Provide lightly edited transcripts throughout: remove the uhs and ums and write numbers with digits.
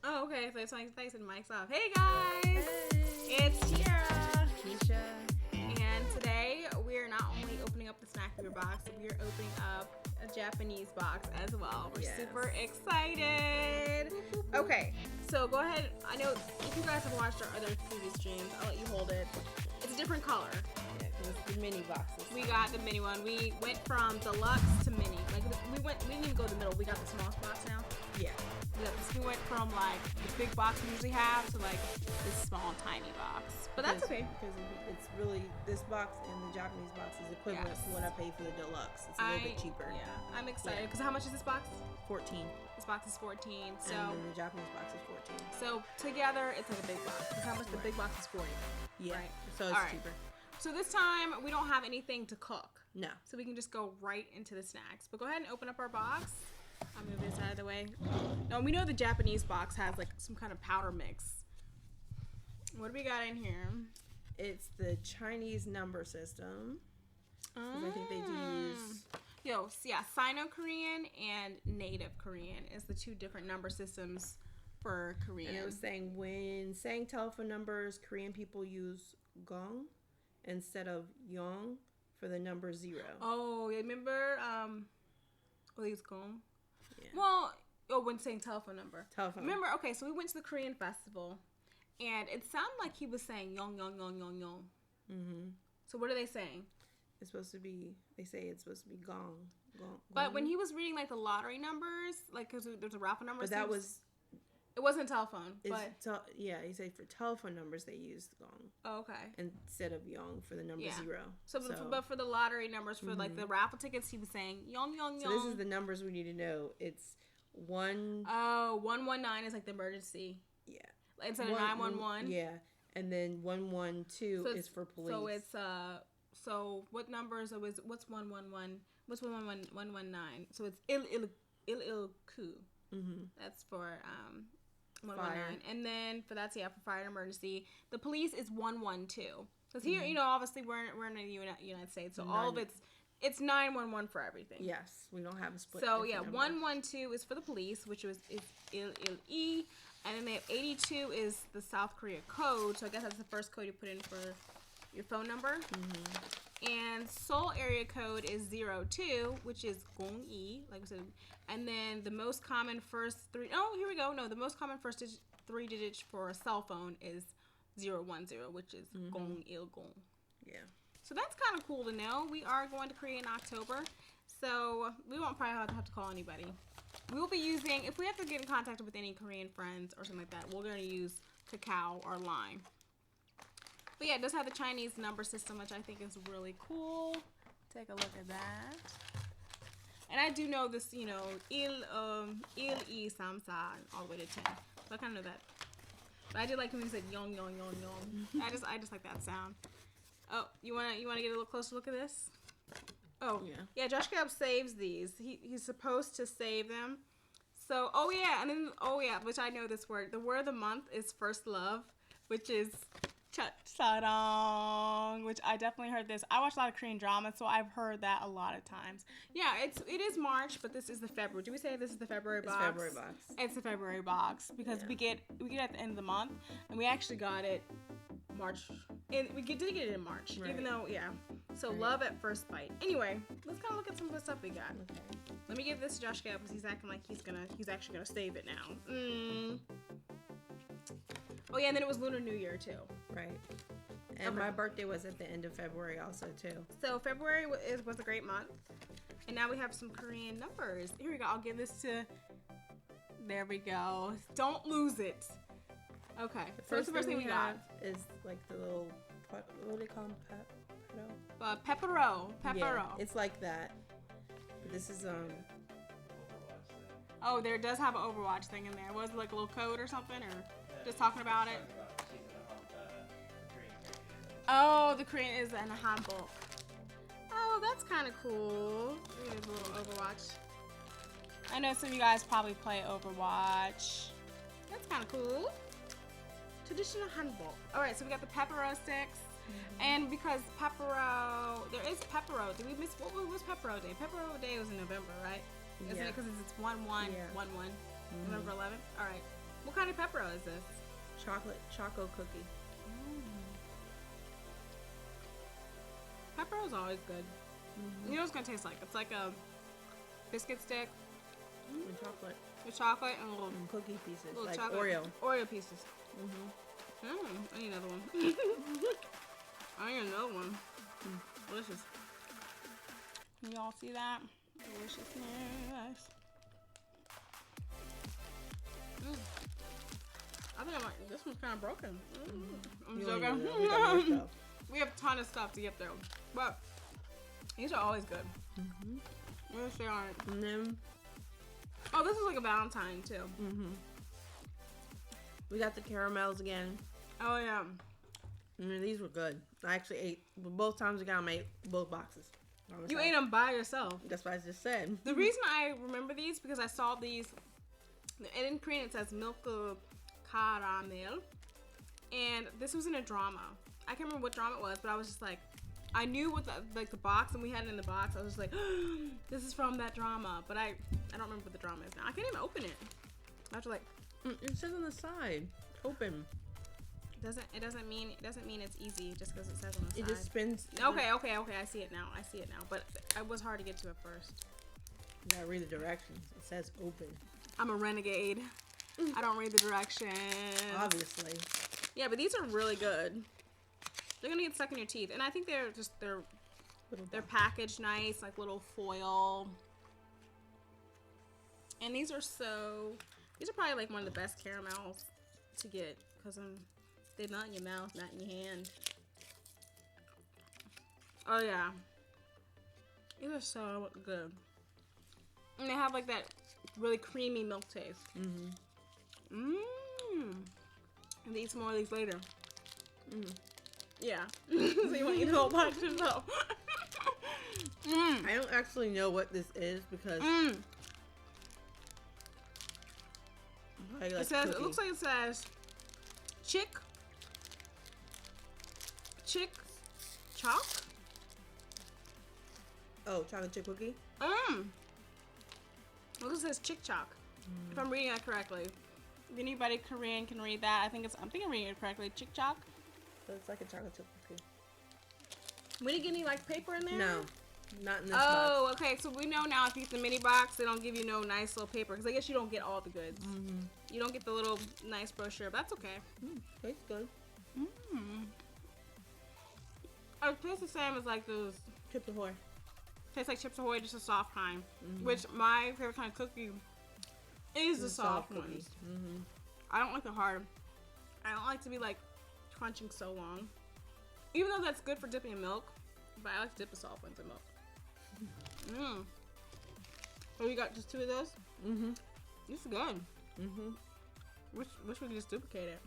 Oh, okay. So it's like thanks and mic's off. Hey guys, Hey. it's Tiara, Keisha. and today we are not only opening up the snack beer box, we are opening up a Japanese box as well. We're Yes. super excited. Okay, so go ahead. I know if you guys have watched our other previous streams, I'll let you hold it. It's a different color. Yeah, because it's the mini boxes. We got the mini one. We went from deluxe to mini. Like we didn't even go to the middle. We got the smallest box now. Yeah. We went from like the big box we usually have to like this small tiny box. But that's okay. Because it's really, this box and the Japanese box is equivalent Yes. to what I paid for the deluxe. It's a little bit cheaper. Yeah, I'm excited. Yeah. Because how much is this box? 14. This box is 14. So And then the Japanese box is 14. so together it's like a big box. Because how much the big box is 40. Yeah. Right. So it's All right. cheaper. So this time we don't have anything to cook. No. So we can just go right into the snacks. But go ahead and open up our box. I'll move this out of the way. No, we know the Japanese box has like some kind of powder mix. What do we got in here? It's the Chinese number system. Because I think they do use... Sino-Korean and Native Korean is the two different number systems for Korean. And it was saying when saying telephone numbers, Korean people use gong instead of yong for the number 0. Oh, yeah, remember? They use gong. Yeah. Well, when saying telephone number. Telephone. Remember? Okay, so we went to the Korean festival, and it sounded like he was saying yong yong yong yong yong. Mm-hmm. So what are they saying? It's supposed to be, they say it's supposed to be gong. But when he was reading like the lottery numbers, like because there's a raffle number. But that was... It wasn't telephone, but... yeah, he said for telephone numbers they used gong Oh, okay. instead of yong for the number Yeah. 0. But for the lottery numbers, for like the raffle tickets, he was saying yong yong So yong. this is the numbers we need to know. It's 1... Oh, 119 is like the emergency. Yeah. Instead of 911. Yeah. And then 112 is for police. So it's so what numbers are what's 111? What's 119? So it's il ku. Mm-hmm. That's for 119. Fire. And then for for fire and emergency, the police is 112. Because here, obviously we're in the United States, so all of it's 911 for everything. Yes, we don't have a split. So yeah, number. 112 is for the police, which is il, and then they have 82 is the South Korea code. So I guess that's the first code you put in for your phone number. Mm-hmm. And Seoul area code is 02, which is gong-i, like I said. And then the most common first three. Oh, here we go. No, the most common first three digits for a cell phone is 010, which is gong-il-gong. Yeah. So that's kind of cool to know. We are going to Korea in October, so we won't probably have to call anybody. We will be using, if we have to get in contact with any Korean friends or something like that, we're going to use Kakao or Line. But yeah, it does have the Chinese number system, which I think is really cool. Take a look at that. And I do know this, il e samsa all the way to 10. So I kind of know that. But I did like when he said yong yong yong yong. I just like that sound. Oh, you wanna get a little closer look at this? Oh yeah. Josh Gab saves these. He's supposed to save them. So which I know this word. The word of the month is first love, which is sarang, which I definitely heard this. I watch a lot of Korean dramas, so I've heard that a lot of times. Yeah, it is March, but this is the February. Do we say this is the February box? It's February box. It's the February box because we get at the end of the month, and we actually got it March. And we did get it in March, right. even though So love at first bite. Anyway, let's kind of look at some of the stuff we got. Okay. Let me give this to Josh Gab because he's acting like he's actually gonna save it now. Oh yeah, and then it was Lunar New Year too. Right. And my birthday was at the end of February also too. So February was a great month. And now we have some Korean numbers. Here we go. I'll give this to... There we go. Don't lose it. Okay. So what's the first thing we got? Is like the little... What do they call them? Pepero. Yeah, it's like that. But this is... Oh, there does have an Overwatch thing in there. Was it like a little code or something? Or just talking about it? Oh, the Korean is in a handbook. Oh, that's kind of cool. Look at this little Overwatch. I know some of you guys probably play Overwatch. That's kind of cool. Traditional handbook. All right, so we got the Pepero sticks. And because there is Pepero. Did we miss, what was Pepero Day? Pepero Day was in November, right? Isn't it? Because it's 1-1-1-1. November 11th? All right. What kind of pepper is this? Chocolate choco cookie. Pepper is always good. You know what it's gonna taste like? It's like a biscuit stick And chocolate. with chocolate and little Cookie pieces. little Like chocolate Oreo pieces. Mm-hmm. I need another one. I need another one. Delicious. Can y'all see that? Deliciousness. I think this one's kind of broken. I'm joking. We have a ton of stuff to get through, but these are always good. Yes, they aren't. And then, oh, this is like a Valentine too. We got the caramels again. Oh yeah. These were good. I actually ate both times we got them. I ate both boxes. You ate them by yourself. That's what I just said. The reason I remember these because I saw these. And in Korean it says milk caramel, and this was in a drama. I can't remember what drama it was, but I was just like, I knew what the box, and we had it in the box. I was just like, this is from that drama, but I don't remember what the drama is now. I can't even open it. I have to like. It says on the side, open. It doesn't mean it's easy just because it says on the side. It just spins. Okay. I see it now. But it was hard to get to at first. You gotta read the directions. It says open. I'm a renegade. I don't read the directions. Obviously. Yeah, but these are really good. They're gonna get stuck in your teeth, and I think they're packaged nice, like little foil. And these are probably like one of the best caramels to get because they melt in your mouth, not in your hand. Oh yeah, these are so good, and they have like that really creamy milk taste. And eat some more of these later. Yeah. So you want to eat the whole box yourself. I don't actually know what this is because it looks like it says chick chalk. Oh, chocolate chip cookie. Look, it says chick chalk. If I'm reading that correctly. If anybody Korean can read that, I'm thinking I'm reading it correctly. Chick chalk. So it's like a chocolate chip cookie. We didn't get any like paper in there. No, not in this box. Oh, okay. So we know now if you get the mini box, they don't give you no nice little paper because I guess you don't get all the goods. You don't get the little nice brochure. But that's okay. Tastes good. It tastes the same as like those. Chips Ahoy. Tastes like Chips Ahoy, just a soft kind. Which my favorite kind of cookie is the soft ones. I don't like the hard. I don't like to be like crunching so long. Even though that's good for dipping in milk, but I like to dip the soft ones in milk. Oh, you got just two of those? This is good. Wish we could just duplicate it.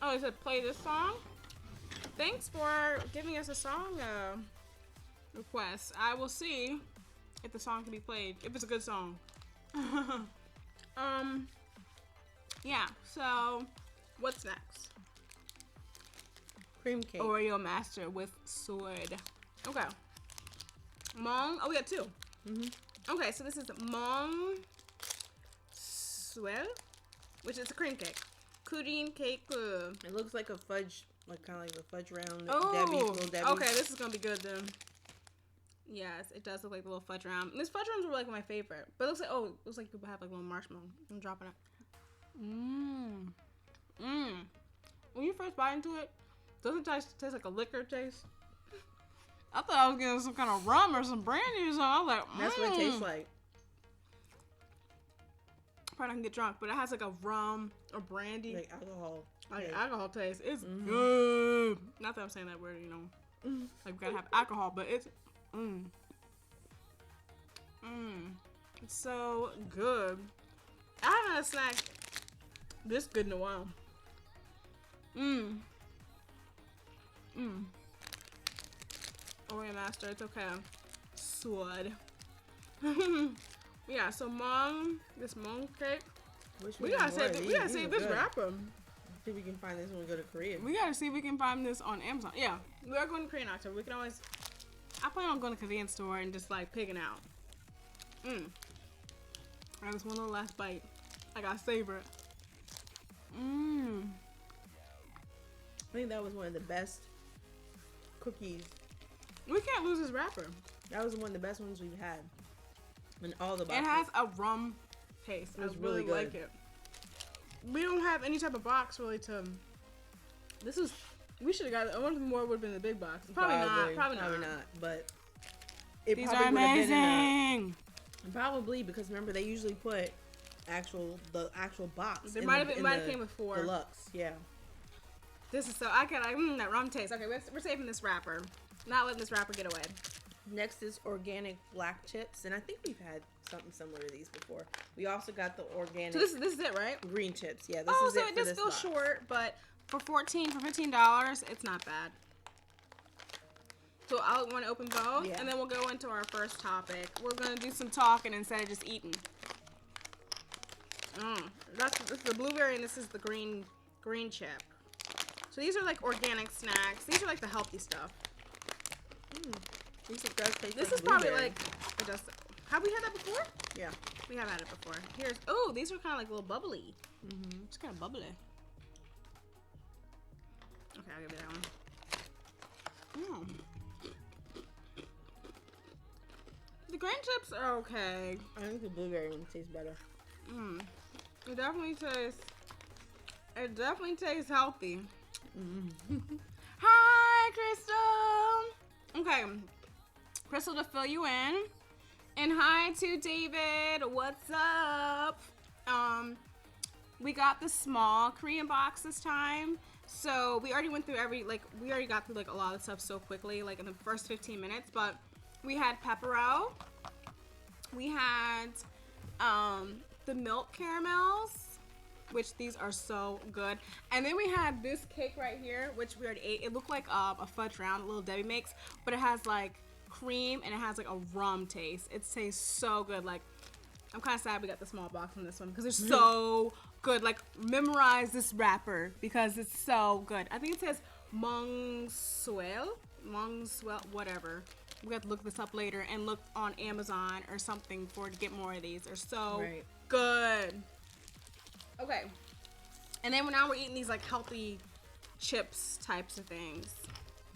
Oh, it said play this song. Thanks for giving us a song request. I will see if the song can be played. If it's a good song. Yeah. So, what's next? Cream cake. Oreo Master with sword. Okay. Mong. Oh, we got two. Okay, so this is Mong Swell, which is a cream cake. Cream cake. It looks like a fudge, like kind of like a fudge round. Oh, little Debbie. Okay, this is gonna be good then. Yes, it does look like the little fudge round. And these fudge rounds were like my favorite, but it looks like people have like little marshmallow. I'm dropping it. When you first bite into it, doesn't it taste like a liquor taste? I thought I was getting some kind of rum or some brandy or something. I was like, That's what it tastes like. Probably not gonna get drunk, but it has like a rum or brandy. Like alcohol. Like alcohol taste. It's good. Not that I'm saying that word, you know. Like we gotta have alcohol, but it's it's so good. I haven't had a snack this good in a while. Oreo Master, it's okay. Sword. Yeah, so this Mong cake. We gotta save this wrapper. See if we can find this when we go to Korea. We gotta see if we can find this on Amazon. Yeah, we are going to Korea in October. We can always. I plan on going to Korean store and just like picking out. I just one little last bite. I gotta savor it. I think that was one of the best cookies. We can't lose this wrapper. That was one of the best ones we've had. In all the boxes. It has a rum taste. It was I really really like it. We don't have any type of box really to. This is. We should have got. I wonder more would have been the big box. Probably not. Probably not. But it These probably are would have been amazing. Probably because remember they usually put the actual box. It might have came with 4 deluxe. Yeah. This is so. I got that rum taste. Okay, we're saving this wrapper. Not letting this wrapper get away. Next is organic black chips, and I think we've had something similar to these before. We also got the organic. So this is it, right? Green chips. Yeah, this oh, is so it. It does feel short, but for $15, it's not bad. So I want to open both, and then we'll go into our first topic. We're gonna do some talking instead of just eating. This is the blueberry, and this is the green chip. So these are like organic snacks. These are like the healthy stuff. This is probably like it does. Have we had that before? Yeah, we have had it before. These are kind of like a little bubbly. It's kind of bubbly. Okay, I'll give you that one. The green chips are okay. I think the blueberry one tastes better. It definitely tastes healthy. Hi, Crystal. Okay, Crystal, to fill you in, and hi to David. What's up? We got the small Korean box this time, so we already went through we already got through like a lot of stuff so quickly, like in the first 15 minutes. But we had pepperoni. We had the milk caramels, which these are so good. And then we had this cake right here, which we already ate. It looked like a fudge round, a Little Debbie makes, but it has like cream and it has like a rum taste. It tastes so good. Like, I'm kind of sad we got the small box on this one because they're so good. Like, memorize this wrapper because it's so good. I think it says Mongswell, whatever. We have to look this up later and look on Amazon or something to get more of these. They're so good. Okay. And then now we're eating these like healthy chips types of things.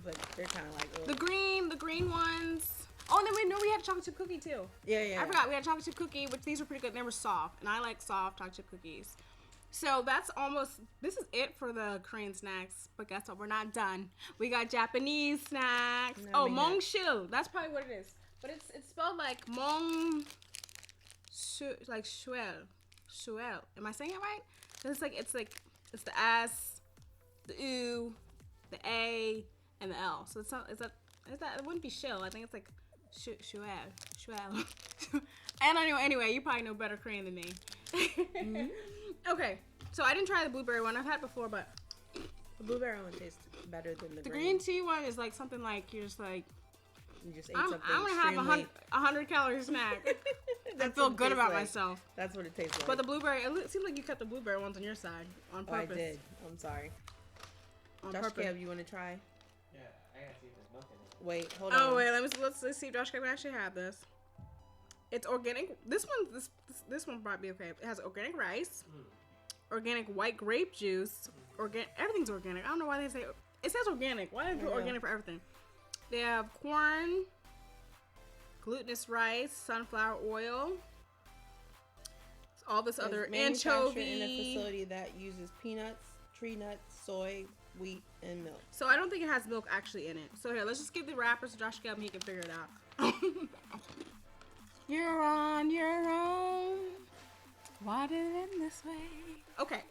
But they're kind of like the green ones. Oh, and then we had a chocolate chip cookie too. Yeah. I forgot we had a chocolate chip cookie, which these were pretty good. They were soft, and I like soft chocolate chip cookies. So this is it for the Korean snacks. But guess what? We're not done. We got Japanese snacks. Mongshil. That's probably what it is. But it's spelled like Mong, like Shuel. Am I saying it right? It's the S, the U, the A, and the L. So it's not. Is that? It wouldn't be shill. I think it's like Shuel. And anyway, you probably know better Korean than me. Okay, so I didn't try the blueberry one. I've had it before, but the blueberry one tastes better than the green tea one is like something like you just ate something. I'm gonna have a 100-calorie snack. I feel good about myself. That's what it tastes like. But the blueberry, it seems like you kept the blueberry ones on your side on purpose. I did. I'm sorry. On Josh purpose. Kev, you want to try? Yeah, I gotta see if there's milk in it. Wait, hold on. Oh wait, let's see if Josh Kev actually have this. It's organic. This one might be okay. It has organic rice, organic white grape juice, everything's organic. I don't know why they say it says organic. Why do they put organic for everything? They have corn, glutinous rice, sunflower oil, all this other anchovy. In a facility that uses peanuts, tree nuts, soy, wheat, and milk. So I don't think it has milk actually in it. So here, let's just give the wrapper to Josh Gub and he can figure it out. You're on your own. Why did it end this way? Okay.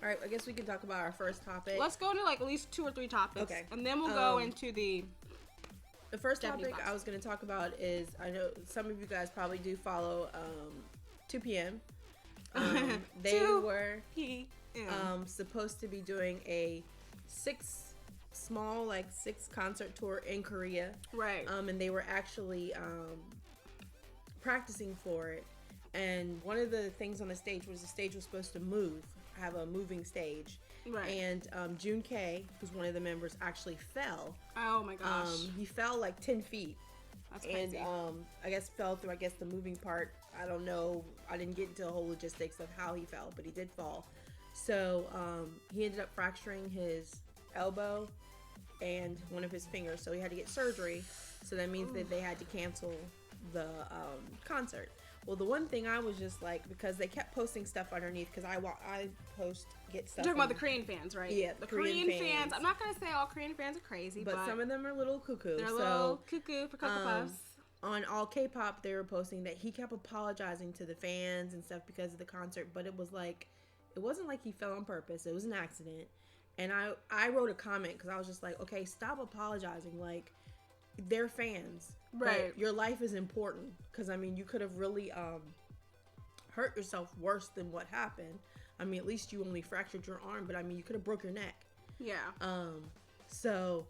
All right, I guess we can talk about our first topic. Let's go to like at least 2 or 3 topics. Okay. And then we'll go into the first Japanese topic box. I was going to talk about is, I know some of you guys probably do follow 2 p.m. They were supposed to be doing a 6 concert tour in Korea. Right. And they were actually practicing for it. And one of the things on the stage was supposed to have a moving stage. Right. And Jun K, who's one of the members, actually fell. Oh my gosh. He fell like 10 feet. That's crazy. And I guess fell through the moving part. I don't know. I didn't get into the whole logistics of how he fell, but he did fall. So he ended up fracturing his elbow and one of his fingers. So he had to get surgery. So that means that they had to cancel the concert. Well, the one thing I was just like, because they kept posting stuff underneath, because I get stuff. You're talking about the Korean fans, right? Yeah, the Korean fans. I'm not gonna say all Korean fans are crazy, but some of them are a little cuckoo. They're a little cuckoo for Cocoa Puffs. On all K-pop, they were posting that he kept apologizing to the fans and stuff because of the concert, but it wasn't like he fell on purpose. It was an accident. And I wrote a comment because I was just like, okay, stop apologizing. Like, they're fans. Right. But your life is important. Because, I mean, you could have really hurt yourself worse than what happened. I mean, at least you only fractured your arm, but I mean, you could have broke your neck. Yeah. So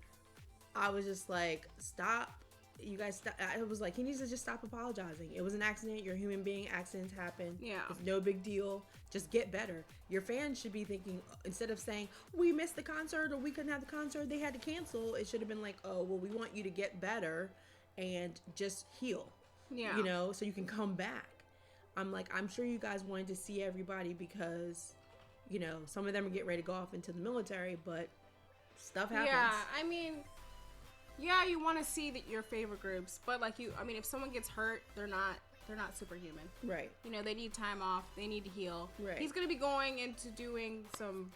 I was just like, stop. You guys stop. I was like, he needs to just stop apologizing. It was an accident. You're a human being. Accidents happen. Yeah. It's no big deal. Just get better. Your fans should be thinking, instead of saying, we missed the concert or we couldn't have the concert, they had to cancel. It should have been like, oh, well, we want you to get better and just heal. Yeah. You know, so you can come back. I'm like, I'm sure you guys wanted to see everybody because, you know, some of them are getting ready to go off into the military, but stuff happens. Yeah, I mean, yeah, you want to see your favorite groups, but like if someone gets hurt, they're not superhuman. Right. You know, they need time off. They need to heal. Right. He's going to be going into doing some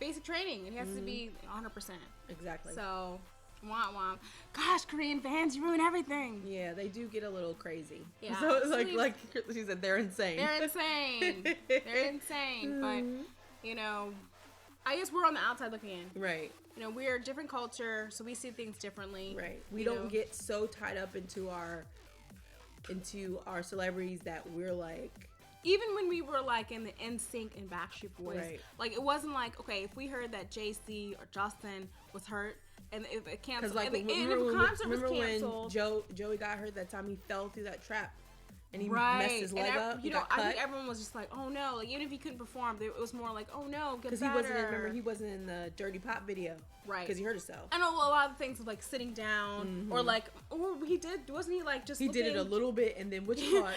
basic training. It has to be 100%. Exactly. So, wah. Gosh, Korean fans, you ruin everything. Yeah, they do get a little crazy. Yeah. So it's like she said, they're insane. They're insane. They're insane. But, you know, I guess we're on the outside looking in. Right. You know, we're a different culture, so we see things differently. Right. We don't get so tied up into our celebrities that we're like. Even when we were like in the NSYNC and Backstreet Boys, right. Like it wasn't like, okay, if we heard that JC or Justin was hurt and if it canceled, like, and the concert was canceled. When Joey got hurt that time, he fell through that trap. And he right. messed his leg up. You know, I think everyone was just like, "Oh no!" Like even if he couldn't perform, it was more like, "Oh no, get better." He wasn't in the Dirty Pop video, right? Because he hurt himself. And a lot of things with like sitting down, or he did, wasn't he like just? He did it a little bit, and then which part?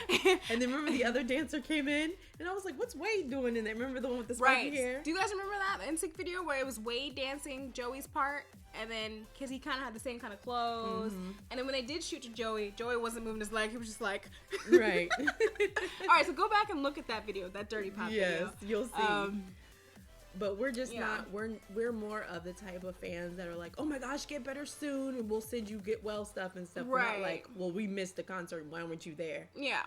And then remember the other dancer came in, and I was like, "What's Wade doing in there?" Remember the one with the spiky hair? Do you guys remember that NSYNC video where it was Wade dancing Joey's part? And then, because he kind of had the same kind of clothes. And then when they did shoot to Joey wasn't moving his leg. He was just like... Right. All right, so go back and look at that video, that Dirty Pop video. Yes, you'll see. But we're just not... We're more of the type of fans that are like, oh my gosh, get better soon, and we'll send you get well stuff and stuff. Right. We're not like, well, we missed the concert. Why weren't you there? Yeah.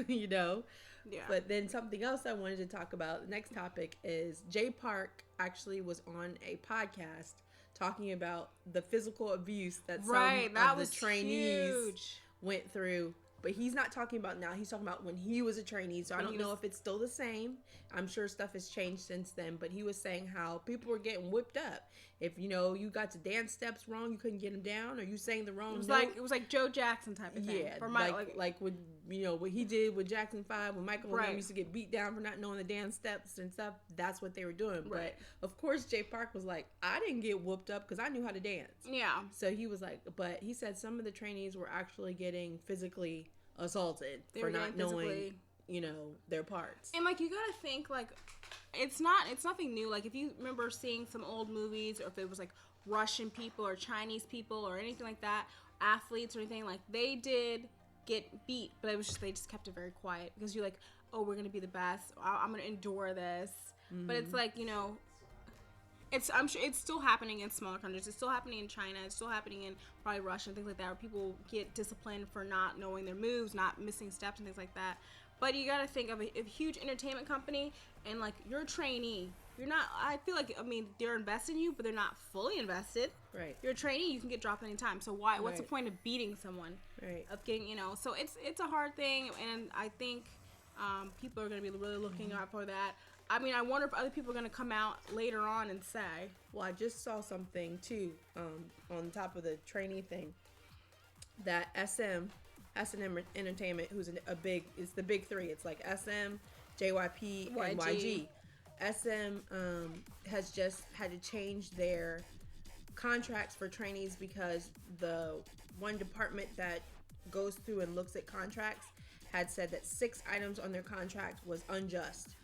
You know? Yeah. But then something else I wanted to talk about, the next topic is Jay Park actually was on a podcast talking about the physical abuse that some of the trainees went through. But he's not talking about now. He's talking about when he was a trainee. So I don't know if it's still the same. I'm sure stuff has changed since then. But he was saying how people were getting whipped up. If, you know, you got the dance steps wrong, you couldn't get them down, or you sang the wrong note. It was like Joe Jackson type of thing. Yeah, for like with, you know, what he did with Jackson 5, when Michael right. used to get beat down for not knowing the dance steps and stuff. That's what they were doing. Right. But of course, Jay Park was like, I didn't get whooped up because I knew how to dance. Yeah. So he was like, but he said some of the trainees were actually getting physically assaulted for not knowing, you know, their parts. And like, you gotta think, like, it's nothing new. Like, if you remember seeing some old movies, or if it was like Russian people or Chinese people or anything like that, athletes or anything, like, they did get beat, but it was just, they just kept it very quiet because you're like, oh, we're gonna be the best, I'm gonna endure this. But it's like, you know, I'm sure it's still happening in smaller countries. It's still happening in China. It's still happening in probably Russia and things like that, where people get disciplined for not knowing their moves, not missing steps and things like that. But you got to think of a huge entertainment company, and like, you're a trainee. You're not, I feel like, I mean, they're invested in you, but they're not fully invested. Right. You're a trainee, you can get dropped anytime. So why, what's the point of beating someone? Right. Of getting, you know, so it's a hard thing, and I think people are going to be really looking out for that. I mean, I wonder if other people are going to come out later on and say. Well, I just saw something too, on top of the trainee thing, that SM Entertainment, who's it's the big three. It's like SM, JYP, and YG. SM has just had to change their contracts for trainees because the one department that goes through and looks at contracts had said that 6 items on their contract was unjust.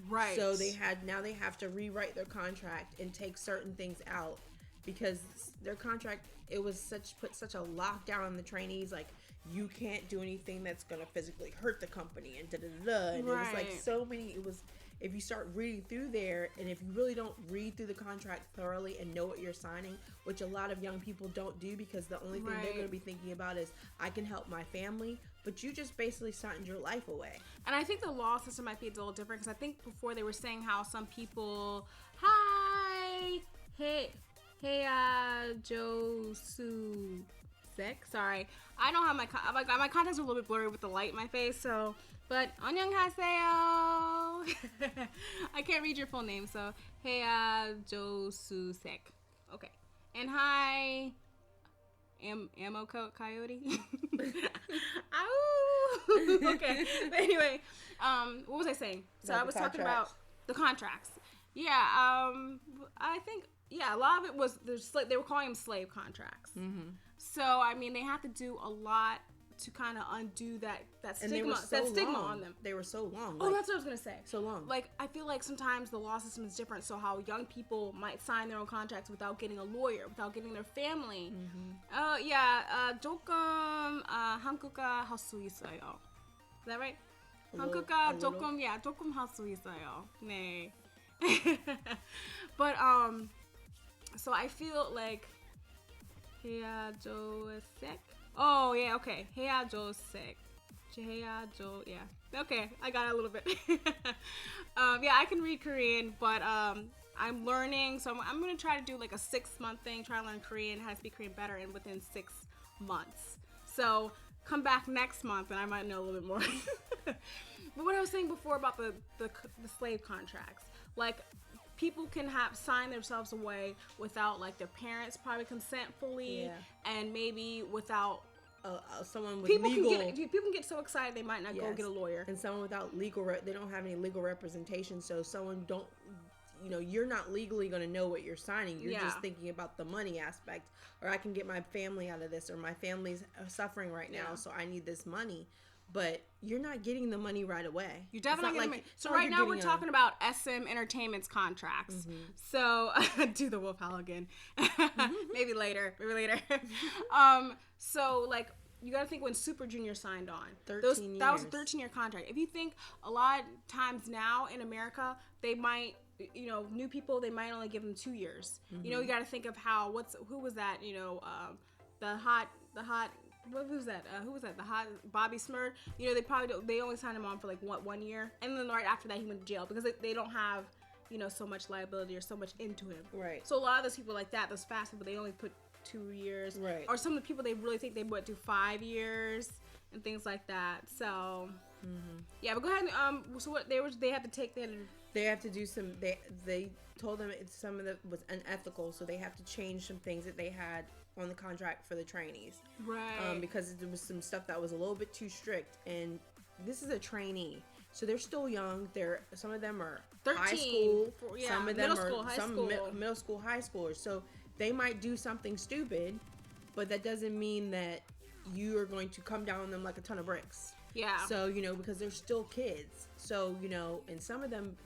Right. So they have to rewrite their contract and take certain things out because their contract, it was put such a lockdown on the trainees, like you can't do anything that's gonna physically hurt the company and and right. it was like so many. It was, if you start reading through there, and if you really don't read through the contract thoroughly and know what you're signing, which a lot of young people don't do because the only thing they're going to be thinking about is I can help my family, but you just basically signed your life away. And I think the law system might be a little different because I think before they were saying how some people, hi, hey, Josu Sek. Sorry, I don't have my contacts are a little bit blurry with the light in my face, so. But annyeonghaseyo. I can't read your full name, so Josu Sek. Okay, and hi, Ammo Coyote. Ow. Okay. But anyway, what was I saying? So I was talking about the contracts. Yeah. I think a lot of it was they were calling them slave contracts. Mm-hmm. So I mean, they have to do a lot to kind of undo that stigma on them. They were so long. Oh, that's what I was gonna say. So long. Like, I feel like sometimes the law system is different. So how young people might sign their own contracts without getting a lawyer, without getting their family. 조금 한국어 할 수 있어요. Is that right? 한국어 조금 할 수 있어요. 네. But so I feel like 헤어졌색. Oh, yeah, okay. 헤어졌색. yeah. Okay, I got it a little bit. Yeah, I can read Korean, but I'm learning, so I'm going to try to do like a 6-month thing, try to learn Korean, how to speak Korean better, and within 6 months. So come back next month, and I might know a little bit more. But what I was saying before about the slave contracts, like, people can sign themselves away without like their parents probably consent fully, and maybe without someone with people legal. People can get so excited they might not go get a lawyer, and someone without legal. They don't have any legal representation, so someone don't. You're not legally going to know what you're signing. You're just thinking about the money aspect, or I can get my family out of this, or my family's suffering right now, so I need this money. But you're not getting the money right away. You're definitely not getting money. So right now we're talking about SM Entertainment's contracts. Mm-hmm. So do the wolf howl again. Maybe later. So like you got to think when Super Junior signed on. 13 years. That was a 13-year contract. If you think a lot of times now in America, they might, new people, they might only give them 2 years. Mm-hmm. You got to think of who was that? The hot. Who was that? The hot Bobby Smurd. They only signed him on for like 1 year, and then right after that he went to jail because they don't have so much liability or so much into him. Right. So a lot of those people like that, those fast people, they only put 2 years. Right. Or some of the people they really think they would do 5 years and things like that. So yeah, but go ahead. So what they had to take that. They have to do some. They told them some of it was unethical, so they have to change some things that they had on the contract for the trainees, right? Because there was some stuff that was a little bit too strict, and this is a trainee, so they're still young. Some of them are 13, high school, some of them middle school, high schoolers. So they might do something stupid, but that doesn't mean that you are going to come down on them like a ton of bricks. Yeah. So because they're still kids. So and some of them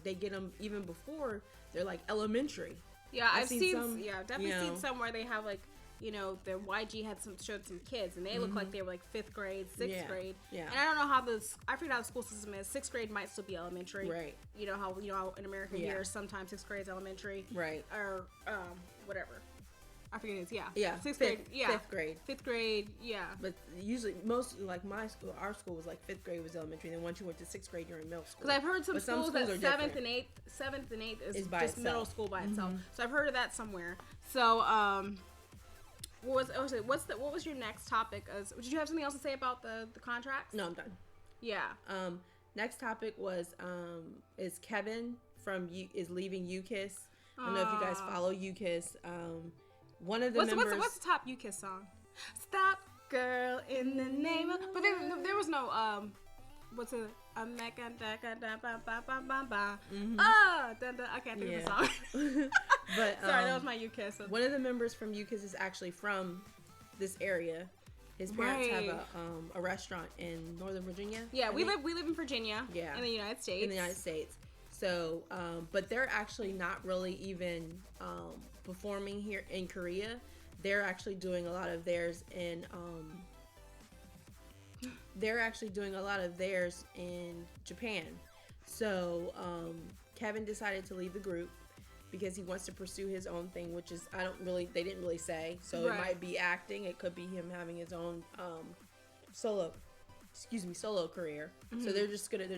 they get them even before they're like elementary. Yeah, I've seen definitely seen some where they have like. Their YG had showed some kids, and they look like they were like 5th grade, 6th grade. Yeah. And I don't know I forget how the school system is. 6th grade might still be elementary. Right. How in America here sometimes 6th grade is elementary. Right. Or whatever. I forget it is. Yeah. Yeah. 6th grade. Yeah. 5th grade. 5th grade. Yeah. But usually like our school was like 5th grade was elementary, and then once you went to 6th grade, you're in middle school. Because I've heard some schools that 7th and 8th is just itself. Middle school by itself. So I've heard of that somewhere. So what was your next topic? Did you have something else to say about the contracts? No, I'm done. Yeah. Next topic was is Kevin is leaving UKISS. I don't know if you guys follow UKISS. One of the members. What's the top UKISS song? Stop, girl, in the name of. But there was no what's it? I can't think of the song. But sorry, that was my UKISS. One of the members from UKISS is actually from this area, His parents Right. have a restaurant in Northern Virginia. Yeah, I we think. live in Virginia. Yeah. In the United States. In the United States. So, but they're actually not really even performing here in Korea. They're actually doing a lot of theirs in Japan. So Kevin decided to leave the group because he wants to pursue his own thing, which is they didn't really say. So Right. it might be acting. It could be him having his own solo career. Mm-hmm. So they're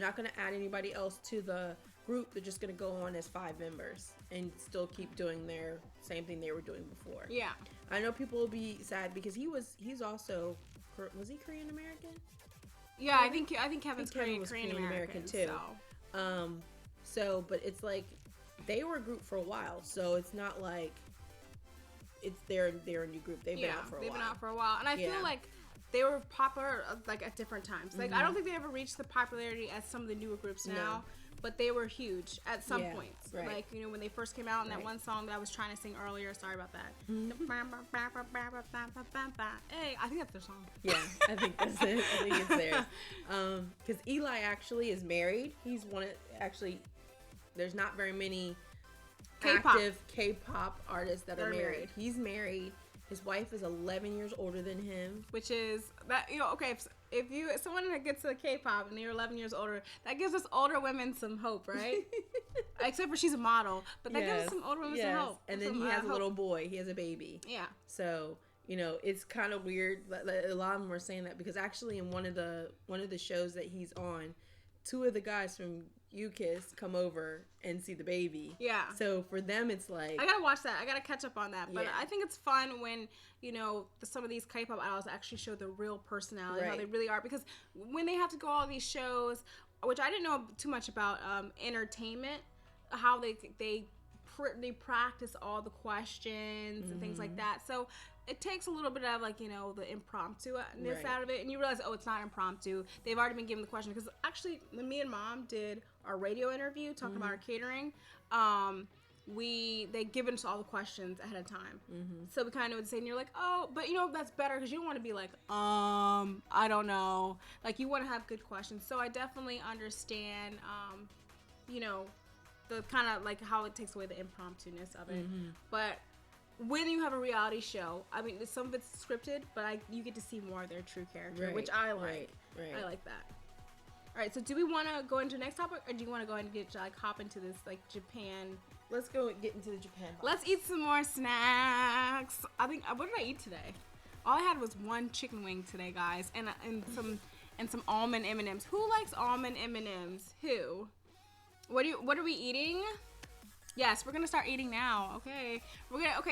not gonna add anybody else to the group. They're just gonna go on as 5 members and still keep doing their same thing they were doing before. Yeah. I know people will be sad because he's also, was he Korean American? Yeah, I think Kevin's Kevin was Korean Korean American American, too. So. So, but it's like they were a group for a while, so it's not like it's they're a new group. They've been out for a while. They've been out for a while, and I feel like they were popular like at different times. Like I don't think they ever reached the popularity as some of the newer groups now. But they were huge at some points. Right. Like, when they first came out in that Right. one song that I was trying to sing earlier. Sorry about that. Hey, I think that's their song. Yeah, I think that's it. I think it's theirs. Because Eli actually is married. He's there's not very many active K-pop artists that are married. He's married. His wife is 11 years older than him. Which is, that okay, if someone that gets to K-pop and they're 11 years older, that gives us older women some hope, right? Except for she's a model, but that gives us some older women some hope. And then he has a little boy. He has a baby. Yeah. So, it's kind of weird. A lot of them were saying that because actually in one of the shows that he's on, 2 of the guys from UKISS come over and see the baby. Yeah. So for them, it's like, I gotta watch that. I gotta catch up on that. But Yeah. I think it's fun when some of these K-pop idols actually show their real personality, how Right. they really are. Because when they have to go all these shows, which I didn't know too much about entertainment, how they practice all the questions and things like that. So it takes a little bit of the impromptu-ness Right. out of it, and you realize, it's not impromptu. They've already been given the question. Because actually, when me and Mom did our radio interview talking about our catering, they given us all the questions ahead of time. So we kind of would say, and you're like, oh, but that's better because you don't want to be like, I don't know. Like, you want to have good questions. So I definitely understand, the kind of like how it takes away the impromptu-ness of it. But when you have a reality show, I mean, some of it's scripted, but you get to see more of their true character, which I like. Right. I like that. All right, so do we want to go into the next topic, or do you want to go ahead and hop into this Japan? Let's go get into the Japan box. Let's eat some more snacks. I think what did I eat today? All I had was one chicken wing today, guys, and some almond M&Ms. Who likes almond M&Ms? Who? What are we eating? Yes, we're gonna start eating now. Okay,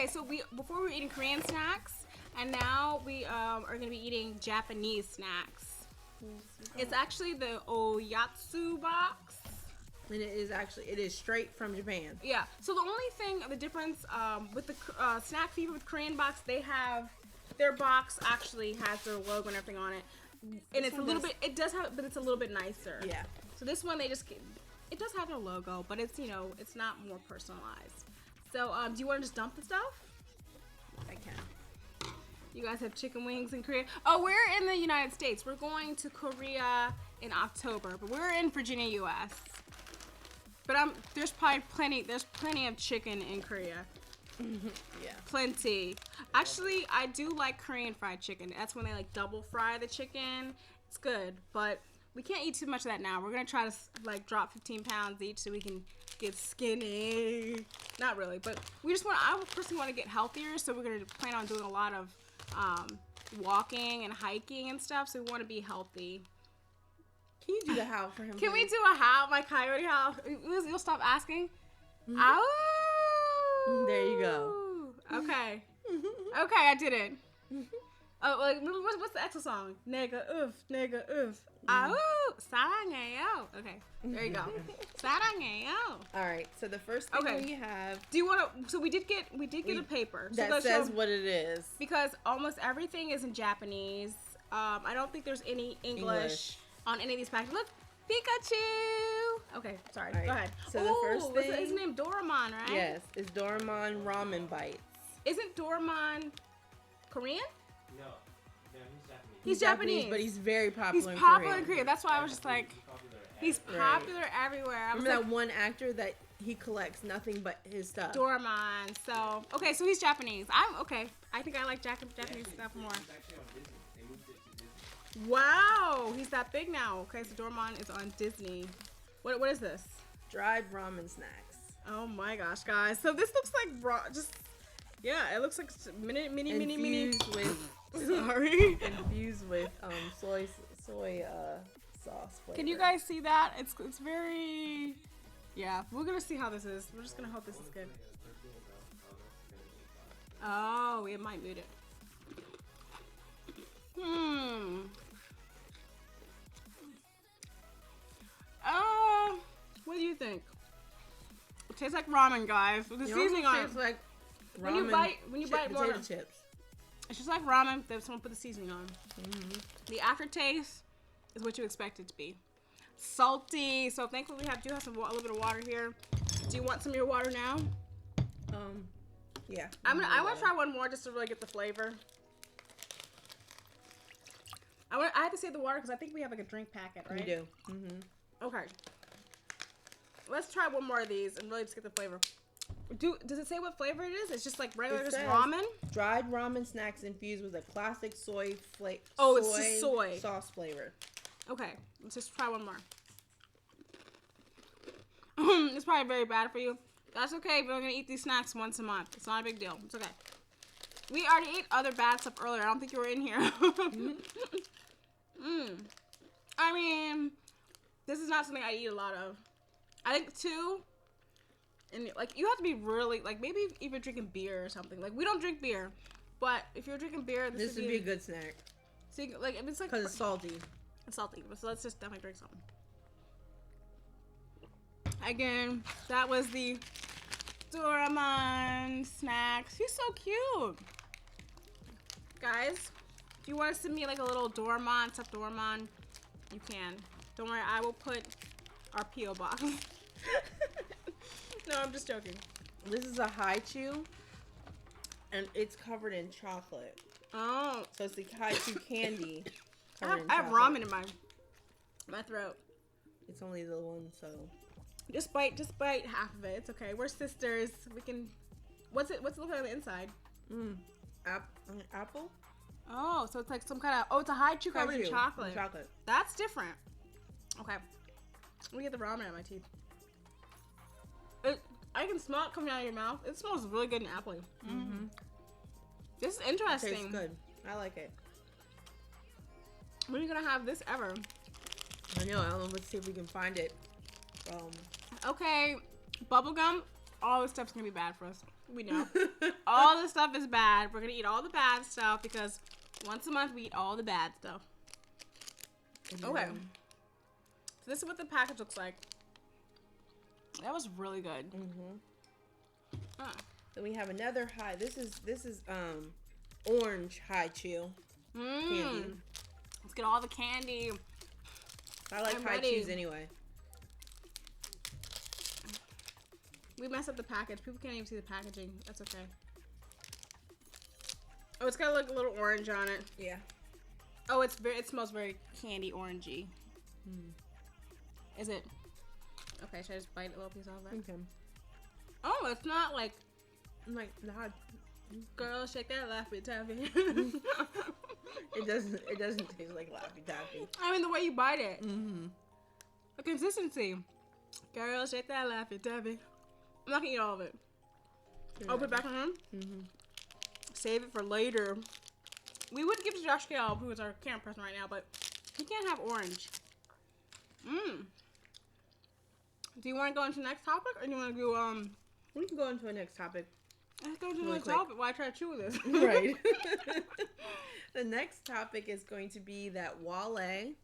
so before we were eating Korean snacks, and now we are gonna be eating Japanese snacks. It's actually the Oyatsu box. And it is straight from Japan. Yeah. So the difference with the Snack Fever with Korean box, they have their box actually has their logo and everything on it, and it's a little bit. It does have, but it's a little bit nicer. Yeah. So this one it does have their logo, but it's it's not more personalized. So do you want to just dump the stuff? I can. You guys have chicken wings in Korea. Oh, we're in the United States. We're going to Korea in October, but we're in Virginia, U.S. But there's plenty of chicken in Korea. Yeah. Plenty. Actually, I do like Korean fried chicken. That's when they double fry the chicken. It's good, but we can't eat too much of that now. We're gonna try to drop 15 pounds each so we can get skinny. Not really, but I personally want to get healthier, so we're gonna plan on doing a lot of walking and hiking and stuff. So we want to be healthy. Can you do the howl for him? Can we please? do a howl, my coyote howl? You'll stop asking. Ow! There you go. Okay. Okay, I did it. Oh, what's the EXO song? Nigga oof. Ow! 사랑해요. Okay, there you go. 사랑해요. All right. So the first thing we have. Do you want to? So we did get a paper That says what it is. Because almost everything is in Japanese. I don't think there's any English on any of these packages. Look, Pikachu. Okay, sorry. Right. Go ahead. So the first thing. His name Doraemon, right? Yes, it's Doraemon ramen bites. Isn't Doraemon Korean? No. He's Japanese, but he's very popular. He's popular in Korea. That's why I was just like, he's popular everywhere. I was Remember like, that one actor that he collects nothing but his stuff? Doraemon. So, okay, so he's Japanese. I'm okay. I think I like Japanese stuff more. Wow, he's that big now. Okay, so Doraemon is on Disney. What is this? Dried ramen snacks. Oh my gosh, guys. So this looks like it looks like mini. Infused with Sorry. infused with soy sauce flavor. Can you guys see that? It's very. Yeah, we're gonna see how this is. We're just gonna hope this is good. Oh, we might mute it. What do you think? It tastes like ramen, guys. With the seasoning on it. Tastes like When you bite more, potato chips. it's just like ramen that someone put the seasoning on. The aftertaste is what you expect it to be. Salty. So thankfully we do have a little bit of water here. Do you want some of your water now? Yeah. I want to try one more just to really get the flavor. I have to save the water because I think we have like a drink packet, right? We do. Okay. Let's try one more of these and really just get the flavor. Does it say what flavor it is? It's just like regular just ramen? Dried ramen snacks infused with a classic soy it's just soy sauce flavor. Okay, let's just try one more. It's probably very bad for you. That's okay, we're gonna eat these snacks once a month. It's not a big deal. It's okay. We already ate other bad stuff earlier. I don't think you were in here. I mean, this is not something I eat a lot of. I think too, and like you have to be really like maybe even drinking beer or something. Like we don't drink beer, but if you're drinking beer, this would be a good snack. So like it's like because it's salty. It's salty, so let's just definitely drink something. Again, that was the Doraemon snacks. He's so cute. Guys, if you want to send me like a little Doraemon, stuffed Doraemon, you can. Don't worry, I will put our P.O. box. No, I'm just joking. This is a Haichu, and it's covered in chocolate. Oh. So it's the Haichu candy. I have ramen in my throat. It's only the one, so. Just bite half of it. It's okay. We're sisters. We can. What's it look like on the inside? Apple? Oh, so it's like some kind of. Oh, it's a Haichu covered in chocolate. That's different. Okay. Let me get the ramen out of my teeth. I can smell it coming out of your mouth. It smells really good and appley. This is interesting. It tastes good. I like it. When are you gonna have this ever? I know. I don't know. Let's see if we can find it. Okay, bubblegum. All this stuff's gonna be bad for us. We know. All this stuff is bad. We're gonna eat all the bad stuff because once a month we eat all the bad stuff. Okay. So this is what the package looks like. That was really good. Then we have another high. This is orange Haichu candy. Let's get all the candy. I like Haichus anyway. We messed up the package. People can't even see the packaging. That's okay. Oh, it's got like a little orange on it. Yeah. Oh, it smells very candy orangey. Is it? Okay, should I just bite a little piece off of it? Okay. Oh, it's not like not. Girl, shake that Laffy Taffy. It doesn't taste like Laffy Taffy. I mean the way you bite it. The consistency. Girl, shake that Laffy Taffy. I'm not gonna eat all of it. I'll put it back on him. Save it for later. We would give to Josh Gale, who is our camera person right now, but he can't have orange. Do you want to go into the next topic, or do you want to do We can go into the next topic. Let's go into the next topic. Why try to chew this? Right. The next topic is going to be that Wale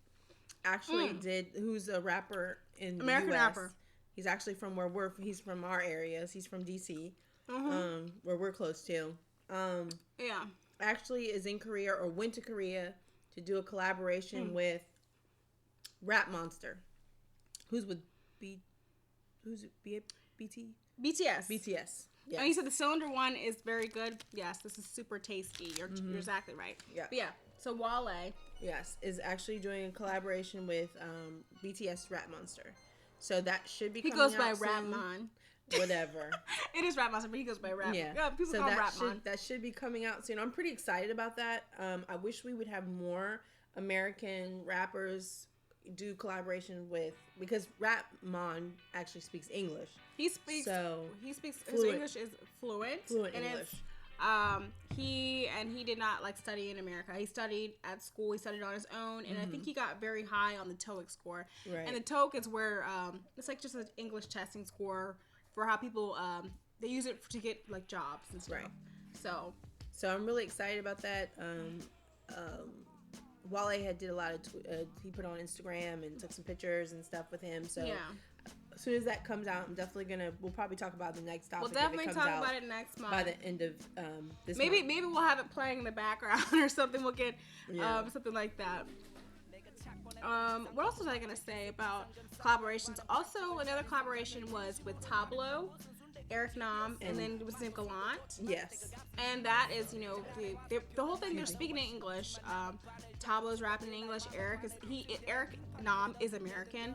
actually who's a rapper in American the US. rapper. He's actually from he's from our areas. He's from DC, where we're close to. Yeah. Actually is in Korea or went to Korea to do a collaboration with Rap Monster, who's with BT? BTS. BTS. Yes. And you said the cylinder one is very good. Yes, this is super tasty. You're exactly right. Yeah. But yeah, So Wale. Yes, is actually doing a collaboration with BTS Rap Monster. So that should be He coming goes by out soon. Rapmon. Whatever. It is Rap Monster, but he goes by Rap. Yeah. People So call him that Rapmon. that should be coming out soon. I'm pretty excited about that. I wish we would have more American rappers do collaboration with, because Rapmon actually speaks English. He speaks. His English is fluent. Fluent and English. He did not like study in America. He studied at school. He studied on his own, and I think he got very high on the TOEIC score. Right. And the TOEIC is where it's like just an English testing score for how people they use it to get like jobs and stuff. Right. So I'm really excited about that. Wale had did a lot of he put on Instagram and took some pictures and stuff with him. So yeah. As soon as that comes out, I'm definitely we'll probably talk about the next topic. We'll definitely talk about it next month. By the end of this maybe month. Maybe we'll have it playing in the background or something. We'll get something like that. What else was I gonna say about collaborations? Also, another collaboration was with Tableau, Eric Nam, and then with Sim Gallant. Yes. And that is, the whole thing. They're speaking in English. Tableau's rapping in English. Eric Nam is American.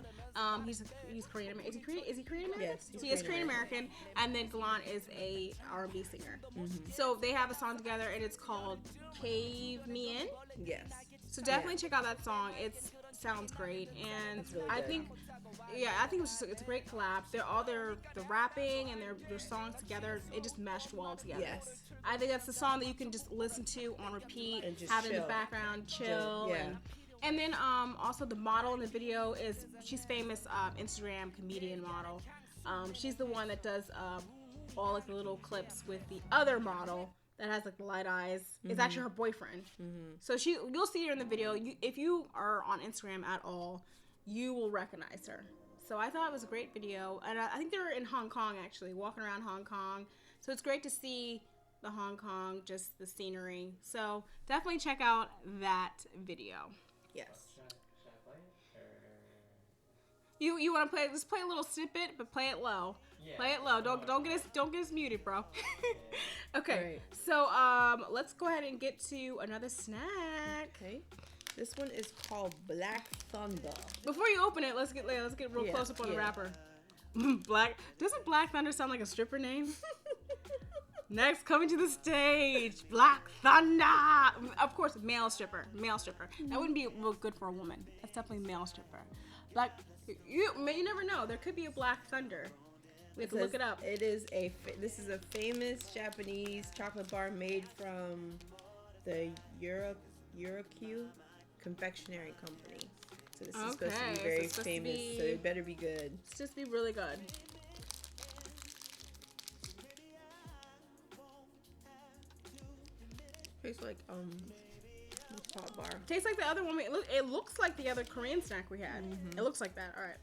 He's Korean. Is he Korean American? Yes, he is Korean American. And then Gallant is a R&B singer. Mm-hmm. So they have a song together, and it's called "Cave Me In." Yes. So definitely check out that song. It sounds great, and really I good. think it's a great collab. The rapping and their songs together, it just meshed well together. Yes. I think that's the song that you can just listen to on repeat, And just have it in chill. the background, chill. Yeah. And then also the model in the video she's famous Instagram comedian model. She's the one that does all like the little clips with the other model that has like the light eyes. It's actually her boyfriend. Mm-hmm. So you'll see her in the video. If you are on Instagram at all, you will recognize her. So I thought it was a great video, and I think they're in Hong Kong actually, walking around Hong Kong. So it's great to see the Hong Kong, just the scenery. So definitely check out that video. Yes. Should I play it? Or... You want to play? Just play a little snippet, but play it low. Yeah. Play it low. Don't get us muted, bro. Okay. Right. So let's go ahead and get to another snack. Okay. This one is called Black Thunder. Before you open it, let's get real close up on the wrapper. Doesn't Black Thunder sound like a stripper name? Next, coming to the stage, Black Thunder. Of course, male stripper. That wouldn't be real good for a woman. That's definitely male stripper. You never know. There could be a Black Thunder. We have to look it up. This is a famous Japanese chocolate bar made from the Eurocue Confectionery Company. So this is supposed to be very famous. So it better be good. It's just be really good. Tastes like pop bar. Tastes like the other one. It looks like the other Korean snack we had. Mm-hmm. It looks like that. All right.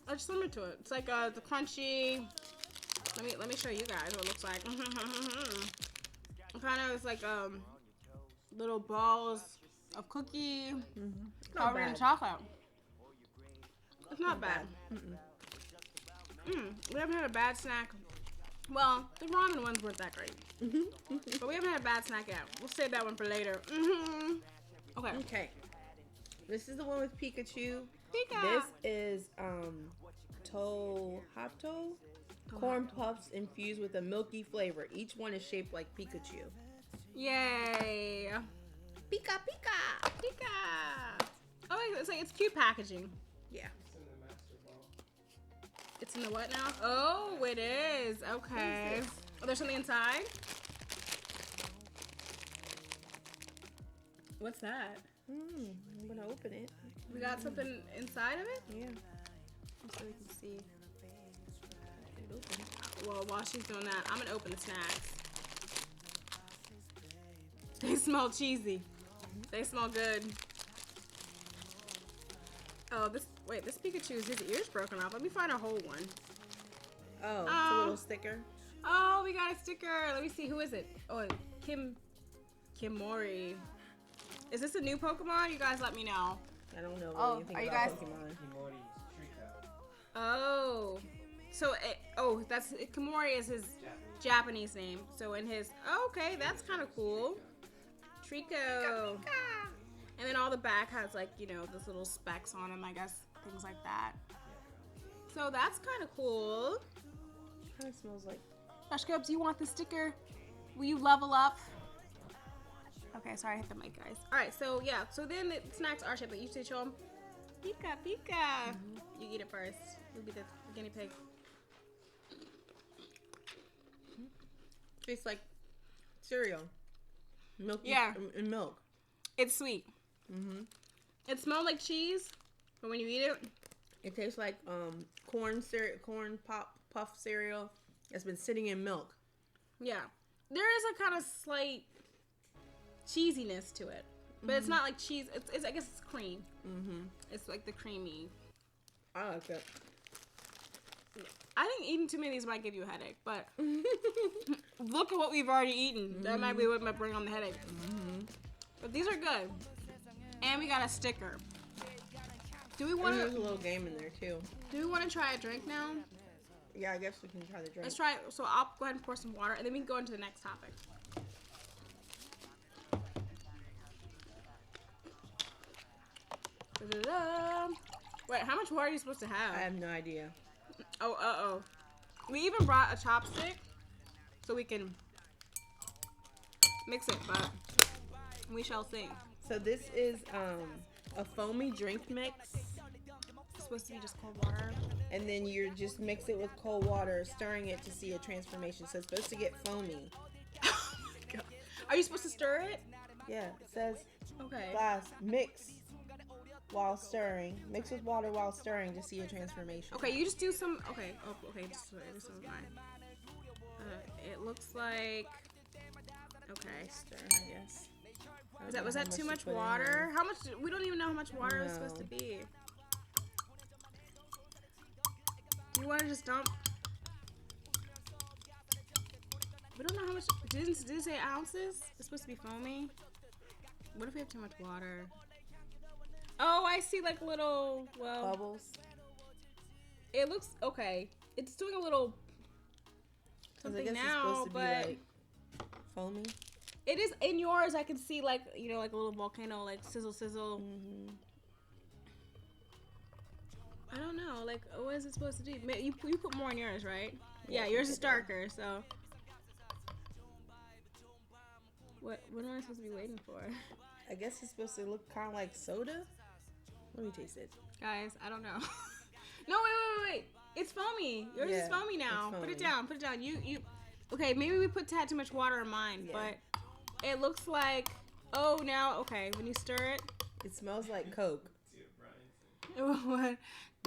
I'll just limit to it. It's like the crunchy. Let me show you guys what it looks like. Kind of it's like little balls of cookie covered in chocolate. It's not bad. We haven't had a bad snack. Well, the ramen ones weren't that great. But we haven't had a bad snack yet. We'll save that one for later. Okay. This is the one with Pikachu. Pika. This is Hopto corn puffs infused with a milky flavor. Each one is shaped like Pikachu. Yay. Pika Pika. Pika. Oh, it's cute packaging. Yeah. It's It's in the master ball. in the what now? Oh, it is. Okay. What is this? Oh, there's something inside? What's that? I'm gonna open it. We got something inside of it? Yeah. So we can see. Well, while she's doing that, I'm gonna open the snacks. They smell cheesy. They smell good. Oh, this Pikachu's his ear's broken off. Let me find a whole one. Oh, it's a little sticker. Oh, we got a sticker. Let me see. Who is it? Oh, Kimori. Is this a new Pokemon? You guys let me know. I don't know Oh, what you think are you about guys- Pokemon. Kimori's street code. Oh. So, Kimori is his Japanese name. So in his, okay, that's kind of cool. Trico. And then all the back has like, you know, those little specks on them, I guess, things like that. So that's kind of cool. Kind of smells like. Fresh Cubs, you want the sticker? Will you level up? Okay, sorry, I hit the mic, guys. All right, so yeah, so then the snacks are shaped. You should show them. Pika, pika. You eat it first. You'll be the guinea pig. Tastes like cereal. Milk. Yeah. And milk. It's sweet. It smells like cheese, but when you eat it, It tastes like corn puff cereal that's been sitting in milk. yeah, there is a kind of slight cheesiness to it, but it's not like cheese. It's I guess it's cream. It's like the creamy. I like that. I think eating too many of these might give you a headache, but look at what we've already eaten. That might be what might bring on the headache. But these are good, and we got a sticker. Do we want There's a to? little game in there too. Do we want to try a drink now? Yeah, I guess we can try the drink. Let's try it. So I'll go ahead and pour some water, and then we can go into the next topic. Da-da-da. Wait, how much water are you supposed to have? I have no idea. Oh. We even brought a chopstick so we can mix it, but we shall see. So this is a foamy drink mix, It's supposed to be just cold water. and then you just mix it with cold water, stirring it to see a transformation. So it's supposed to get foamy. Oh my god. Are you supposed to stir it? Yeah, it says Okay. glass mix while stirring. Mix with water while stirring to see a transformation. Okay, you just do some. Okay. Oh, okay. Just this is mine. It looks like. Okay. Stir, I guess. I don't know Was how that too to much put in water? there. How much? We don't even know how much water it's No. supposed to be. Do you want to just dump? We don't know how much. Did it say ounces? It's supposed to be foamy. What if we have too much water? Oh, I see like little. Well, Bubbles. it looks okay. It's doing a little 'Cause I something guess now, it's supposed to but be like foamy. it is in yours. I can see like like a little volcano, like sizzle, sizzle. I don't know. Like, what is it supposed to do? You put more in yours, right? Yeah, yours is darker. So, what am I supposed to be waiting for, I guess it's supposed to look kind of like soda. Let me taste it. guys? I don't know. No, wait. It's foamy. Yours is Yeah, foamy now. it's Put it foamy. down. Put it down. You. Okay, maybe we had too much water in mine, Yeah. but it looks like. Oh, now okay. When you stir it. It smells like Coke. See what Brian said. What?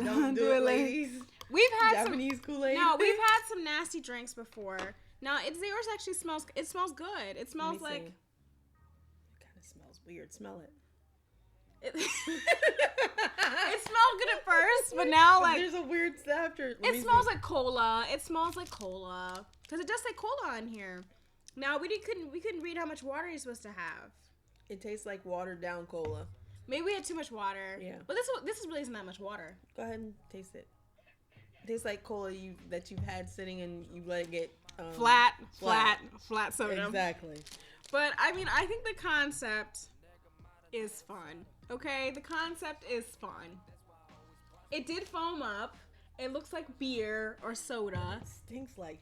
Don't do it, ladies. We've had Japanese Kool-Aid. No, we've had some nasty drinks before. Now, yours actually smells. It smells good. It smells Let me like. see. It kind of smells weird. Smell it. It, it smelled good at first, but now But like there's a weird after. it smells like cola. It smells like cola because it does say cola on here. Now we couldn't read how much water you're supposed to have. It tastes like watered down cola. Maybe we had too much water. Yeah. But this really isn't that much water. Go ahead and taste it. It tastes like cola that you've had sitting and you let it get Flat flat. soda. Exactly. But I mean, I think the concept is fun. Okay, the concept is fun. It did foam up. It looks like beer or soda. Stinks like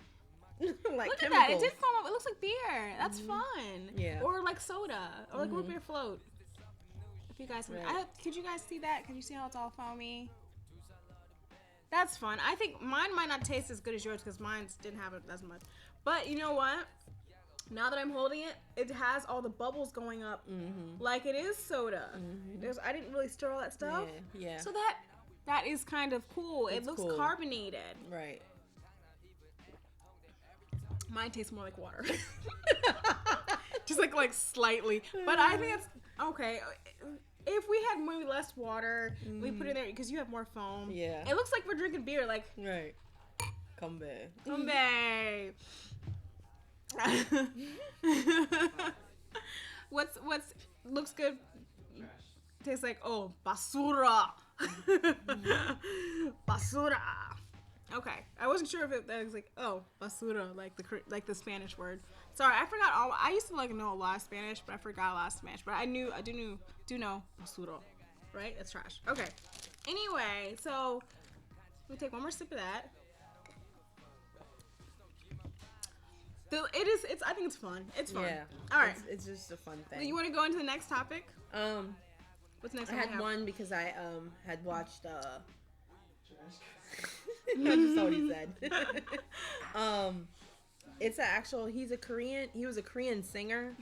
Look chemicals. at that. It did foam up. It looks like beer. That's fun. Yeah. Or like soda. Or like root beer float. If you guys can, Right. could you guys see that? Can you see how it's all foamy? That's fun. I think mine might not taste as good as yours because mine didn't have it as much. But you know what? Now that I'm holding it, it has all the bubbles going up like it is soda. I didn't really stir all that stuff. Yeah. So that is kind of cool. It It's looks cool. carbonated. Right. Mine tastes more like water. Just like slightly. But I think it's okay. If we had maybe less water, we put it in there because you have more foam. Yeah. It looks like we're drinking beer. Like, Right. Come back. Tombe. What's looks good? Tastes like basura. Basura. Okay, I wasn't sure if that was like, oh, basura, like the Spanish word. Sorry, I forgot all. I used to like know a lot of Spanish, but I forgot a lot of Spanish. But I do know basura, right? It's trash. Okay. Anyway, so let me take one more sip of that. I think it's fun. It's fun. Yeah. All right. It's just a fun thing. You want to go into the next topic? What's next? I one had we have? one because I had watched Trash. that's what he said. It's an actual. He was a Korean singer.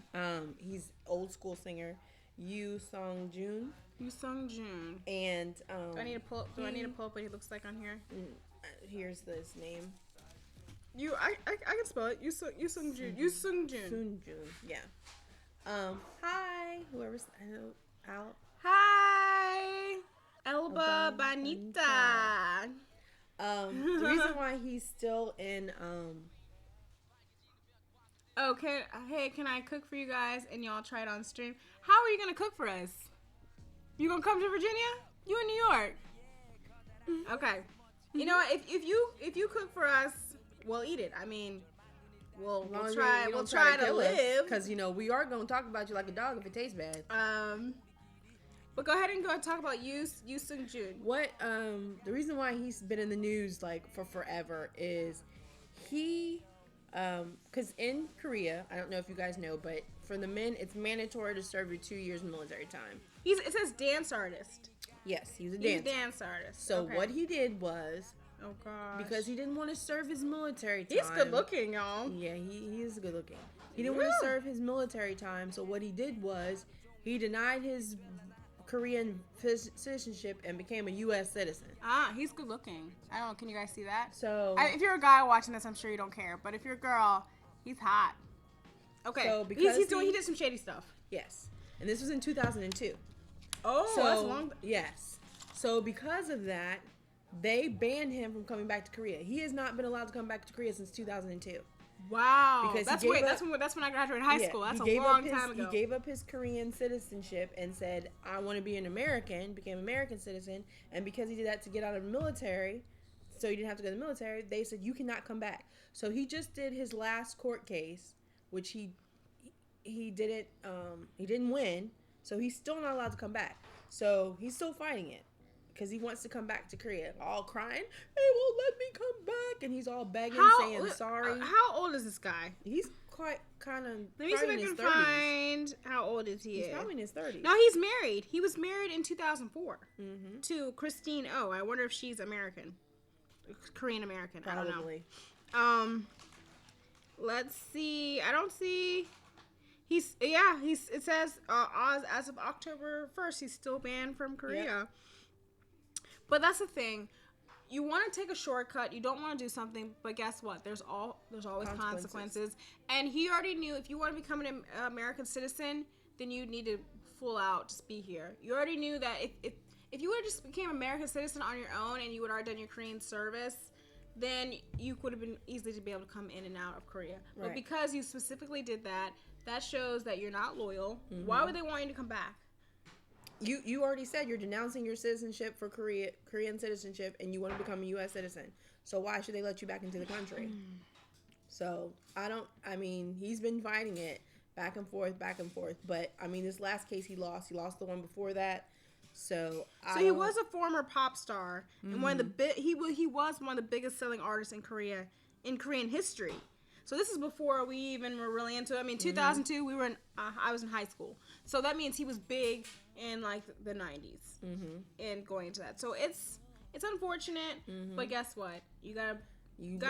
He's old school singer, Yoo Sung Jun. Yoo Sung Jun. And Do I need to pull up what he looks like on here? Here's his name. I can spell it. Yoo Sung Jun. Yoo Sung Jun. Sung Jun. Yeah. Hi. Whoever's Al. Hi, Elba Bonita. The reason why he's still in Okay, hey, can I cook for you guys and y'all try it on stream? How are you gonna cook for us? You gonna come to Virginia? You in New York? Okay. You know what? If you cook for us, we'll eat it. I mean, we'll try to live. Because we are gonna talk about you like a dog if it tastes bad. But go ahead and go and talk about Yoo Sung Jun. What the reason why he's been in the news like for forever is he because in Korea, I don't know if you guys know, but for the men it's mandatory to serve your 2 years military time. It says dance artist. Yes, he's a dance artist. So okay. what he did was, oh gosh, because he didn't want to serve his military time. He's good looking, y'all. Yeah, he is good looking. He didn't want to serve his military time, so what he did was he denied his Korean citizenship and became a U.S. citizen. He's good looking. I don't know. Can you guys see that? So if you're a guy watching this, I'm sure you don't care. But if you're a girl, he's hot. Okay. So because he did some shady stuff. Yes, and this was in 2002. Oh, so, that's long. Yes. So because of that, they banned him from coming back to Korea. He has not been allowed to come back to Korea since 2002. Wow. Because that's when I graduated high school. That's a long time ago. He gave up his Korean citizenship and said, I want to be an American, became an American citizen. And because he did that to get out of the military, so he didn't have to go to the military, they said, you cannot come back. So he just did his last court case, which he didn't win. So he's still not allowed to come back. So he's still fighting it. Because he wants to come back to Korea, all crying, they won't let me come back, and he's all begging, saying sorry. How old is this guy? He's kind of. Let me see if I can find how old is he? He's probably in his 30s. No, he's married. He was married in 2004 to Christine O. I wonder if she's American, Korean American. Probably. I don't know. Let's see. I don't see. It says as of October 1st, he's still banned from Korea. Yep. But that's the thing. You want to take a shortcut. You don't want to do something. But guess what? There's always consequences. And he already knew if you want to become an American citizen, then you need to full out just be here. You already knew that if you would have just became an American citizen on your own and you would have already done your Korean service, then you would have been easily to be able to come in and out of Korea. Right. But because you specifically did that, that shows that you're not loyal. Mm-hmm. Why would they want you to come back? You already said you're denouncing your citizenship for Korean citizenship, and you want to become a U.S. citizen. So why should they let you back into the country? So he's been fighting it back and forth. But I mean, this last case he lost. He lost the one before that. So he was a former pop star, and he was one of the biggest selling artists in Korea, in Korean history. So this is before we even were really into it. I mean, 2002, I was in high school. So that means he was big in like the 90s and going into that. So it's unfortunate, but guess what? You gotta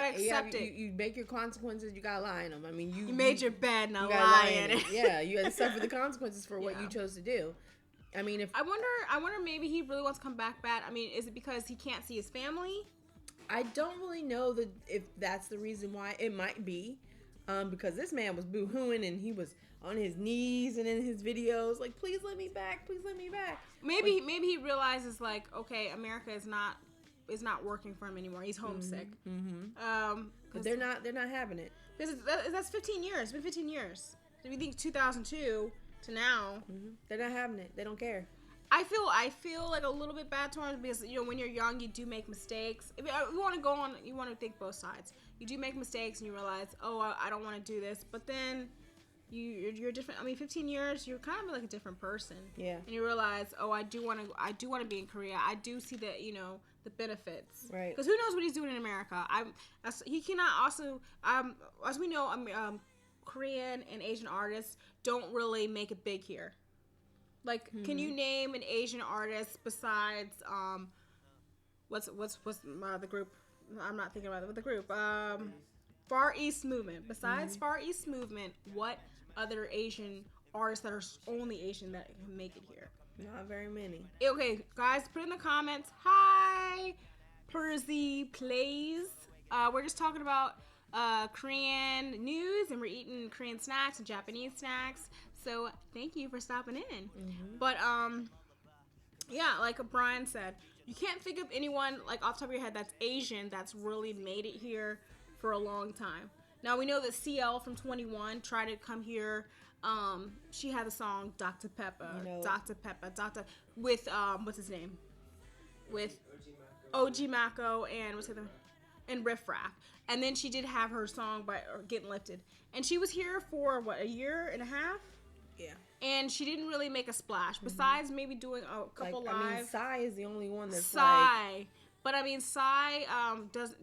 accept it. You make your consequences. You gotta lie in them. I mean, you made your bed, now lie in it. Yeah, you had to suffer the consequences for what you chose to do. I mean, I wonder maybe he really wants to come back bad. I mean, is it because he can't see his family? I don't really know if that's the reason why. It might be, because this man was boo-hooing and he was on his knees and in his videos like, please let me back, please let me back. Maybe he realizes like, okay, America is not working for him anymore. He's homesick. But they're not having it. That's 15 years. It's been 15 years. So if you think 2002 to now, they're not having it. They don't care. I feel like a little bit bad towards because when you're young you do make mistakes. If you want to go on, you want to think both sides. You do make mistakes and you realize, oh, I don't want to do this, but then you're different. I mean, 15 years, you're kind of like a different person. Yeah. And you realize, oh, I do want to be in Korea. I do see the the benefits. Right. Because who knows what he's doing in America? He cannot also as we know, Korean and Asian artists don't really make it big here. Like, can you name an Asian artist besides what's the group? I'm not thinking about it. What the group? Far East Movement. Besides Far East Movement, what other Asian artists that are only Asian that can make it here? Not very many. Okay, guys, put in the comments. Hi, Percy Plays. We're just talking about Korean news, and we're eating Korean snacks and Japanese snacks. So thank you for stopping in. But yeah, like Brian said, you can't think of anyone like off the top of your head that's Asian that's really made it here for a long time. Now we know that CL from 21 tried to come here. She had a song Dr. Pepper, with what's his name? With OG Mako and what's the other? And Riff Raff. And then she did have her song by Getting Lifted. And she was here for what, a year and a half? Yeah. And she didn't really make a splash. Besides maybe doing a couple live. I mean, Psy is the only one that's Psy. But I mean, Psy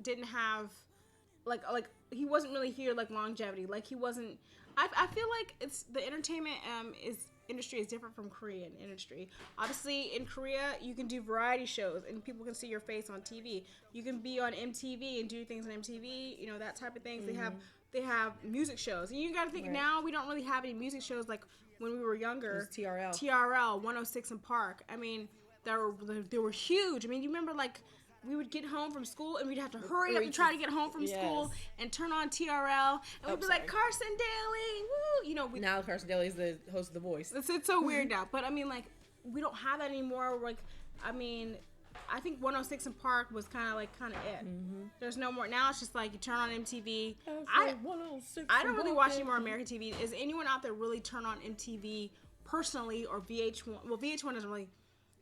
didn't have like he wasn't really here like longevity. Like he wasn't. I feel like it's the entertainment industry is different from Korean industry. Obviously, in Korea, you can do variety shows and people can see your face on TV. You can be on MTV and do things on MTV. That type of things. They have music shows, and you got to think now we don't really have any music shows like when we were younger. It was TRL. TRL 106 in Park. I mean, they were huge. I mean, you remember like. We would get home from school and we'd have to hurry up and try to get home from school and turn on TRL and we'd be like Carson Daly, woo! Now Carson Daly is the host of The Voice. It's so weird now, but I mean, like we don't have that anymore. Like, I mean, I think 106 in Park was kind of it. There's no more now. It's just like you turn on MTV. I don't really watch any more American TV. Is anyone out there really turn on MTV personally or VH1? Well, VH1 doesn't really.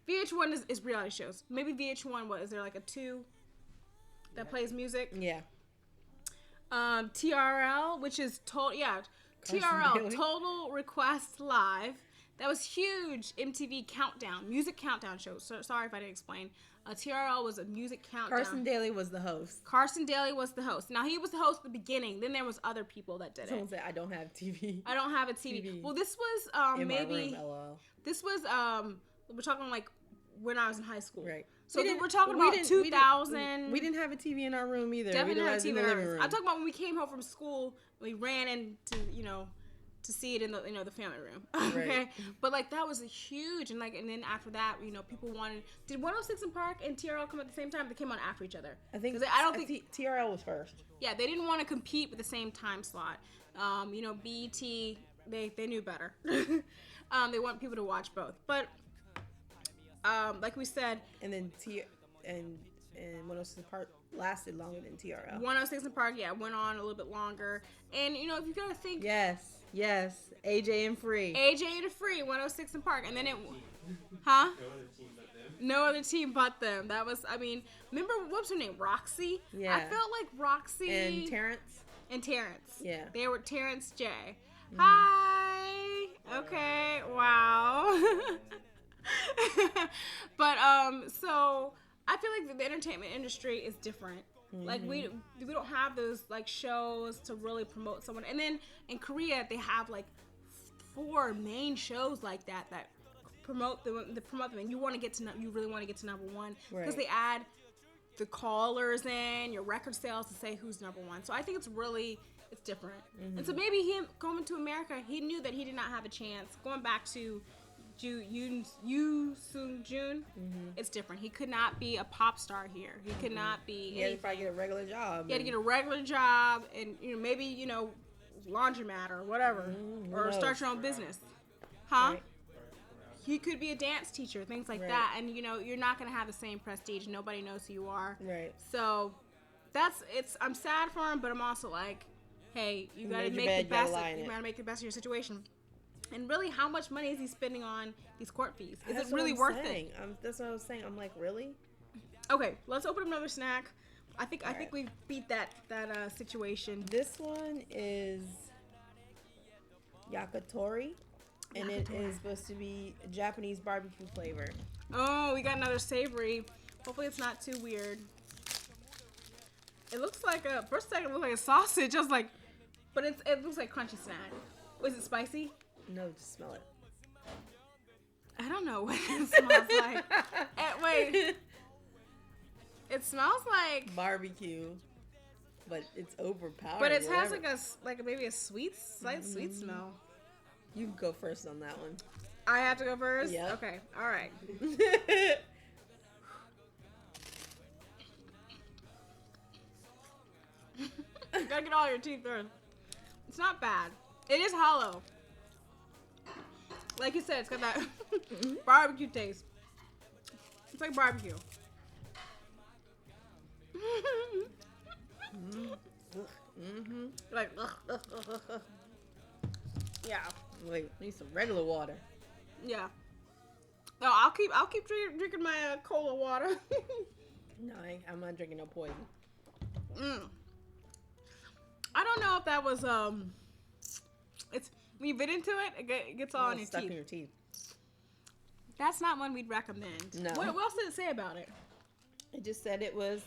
VH1 is reality shows. Maybe VH1, what, is there like a 2 that plays music? Yeah. TRL, which is TRL, Total Request Live. That was huge. MTV countdown, music countdown show. So, sorry if I didn't explain. TRL was a music countdown. Carson Daly was the host. Now, he was the host at the beginning. Then there was other people that did Someone said, I don't have TV. I don't have a TV. Well, this was in maybe... my room, LOL. This was... we're talking like when I was in high school. Right. So we're talking about 2000. We didn't have a TV in our room either. Definitely didn't have a TV in our living room. I'm talking about when we came home from school, we ran into, to see it in the, the family room. Okay. Right. But like that was huge. And then after that, people wanted, did 106 in Park and TRL come at the same time? They came on after each other. I don't think TRL was first. Yeah. They didn't want to compete with the same time slot. BET, they knew better. They want people to watch both. But, like we said, and then and 106 in Park lasted longer than TRL. 106 in Park, went on a little bit longer. And if you gotta think, yes, AJ and Free, 106 in Park, and then it, huh? No other team but them. That was, remember what was her name? Roxy. Yeah. I felt like Roxy and Terrence. Yeah. They were Terrence J. Mm-hmm. Hi. Okay. Wow. But so I feel like the entertainment industry is different. Mm-hmm. Like we don't have those like shows to really promote someone. And then in Korea they have like 4 main shows like that promote them, and you really want to get to number 1 because they add the callers in your record sales to say who's number 1. So I think it's different. Mm-hmm. And so maybe him coming to America, he knew that he did not have a chance. Going back to Yoo Sung-jun, it's different. He could not be a pop star here. He could not be. He had to probably get a regular job. He had to get a regular job, and maybe laundromat or whatever, or start your own business, huh? Right. He could be a dance teacher, things like that, and you're not gonna have the same prestige. Nobody knows who you are. Right. So I'm sad for him, but I'm also like, hey, you gotta make the best. You gotta make the best of your situation. And really, how much money is he spending on these court fees? Is That's it really what I'm worth saying. it? That's what I was saying. I'm like, really? Okay, let's open another snack. I think Alright. we beat that situation. This one is yakitori, and it Yakitori. is supposed to be Japanese barbecue flavor. Oh, we got another savory. Hopefully it's not too weird. It looks like first second it looks like a sausage. I was like, but it looks like crunchy snack. Was it spicy? No, just smell it. I don't know what it smells like. Wait. It smells like Barbecue, but it's overpowered. but it has whatever. like maybe a slight sweet smell. You can go first on that one. I have to go first? Yep. Okay. All right. You gotta get all your teeth first. It's not bad. It is hollow. Like you said, it's got that barbecue taste. It's like barbecue. Mm-hmm. Like, yeah, Wait, need some regular water. yeah. No, I'll keep drinking my cola water. No, I'm not drinking no poison. I don't know if that was it's when you bit into it, it gets all on your Stuck teeth. in your teeth. That's not one we'd recommend. No. What else did it say about it? It just said it was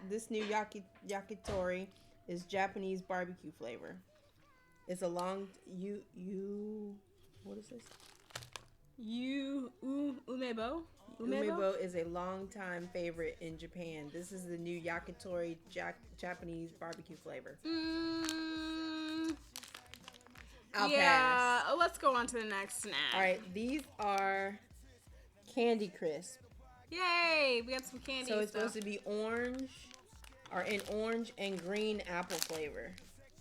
this new yakitori is Japanese barbecue flavor. It's a long what is this? Umebo? Umebo is a long-time favorite in Japan. This is the new yakitori Japanese barbecue flavor. I'll Yeah, pass. let's go on to the next snack. All right, these are Candy Crisp. Yay, we got some candy. So it's stuff. supposed to be orange, or in orange and green apple flavor.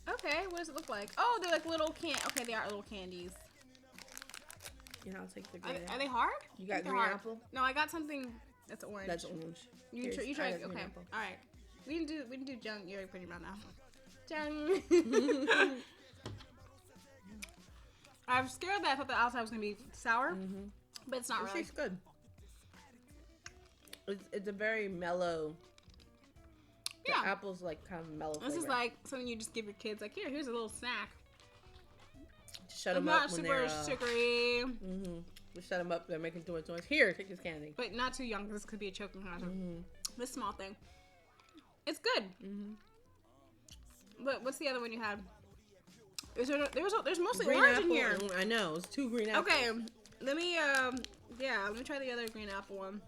Okay, what does it look like? Oh, they're like little Okay, they are little candies. And I'll take the green. Are they hard? You I got think they're green hard. apple? No, I got something that's orange. That's orange. You Here's- try. I got green Okay, apple. all right. We can do junk. You're pretty around now. Junk. I was scared that I thought the outside was gonna be sour, but it's not It really. tastes good. It's a very mellow. The Yeah. apple's like kind of mellow. This is flavor. like something you just give your kids. Like, here's a little snack. To shut It's them up not when super they're. sugary, To shut them up, they're making too much noise. Here, take this candy. but not too young because this could be a choking hazard. This small thing. It's good. But what's the other one you had? There's mostly Green orange apple. in here. I know it's 2 green apples. Okay, let me try the other green apple one.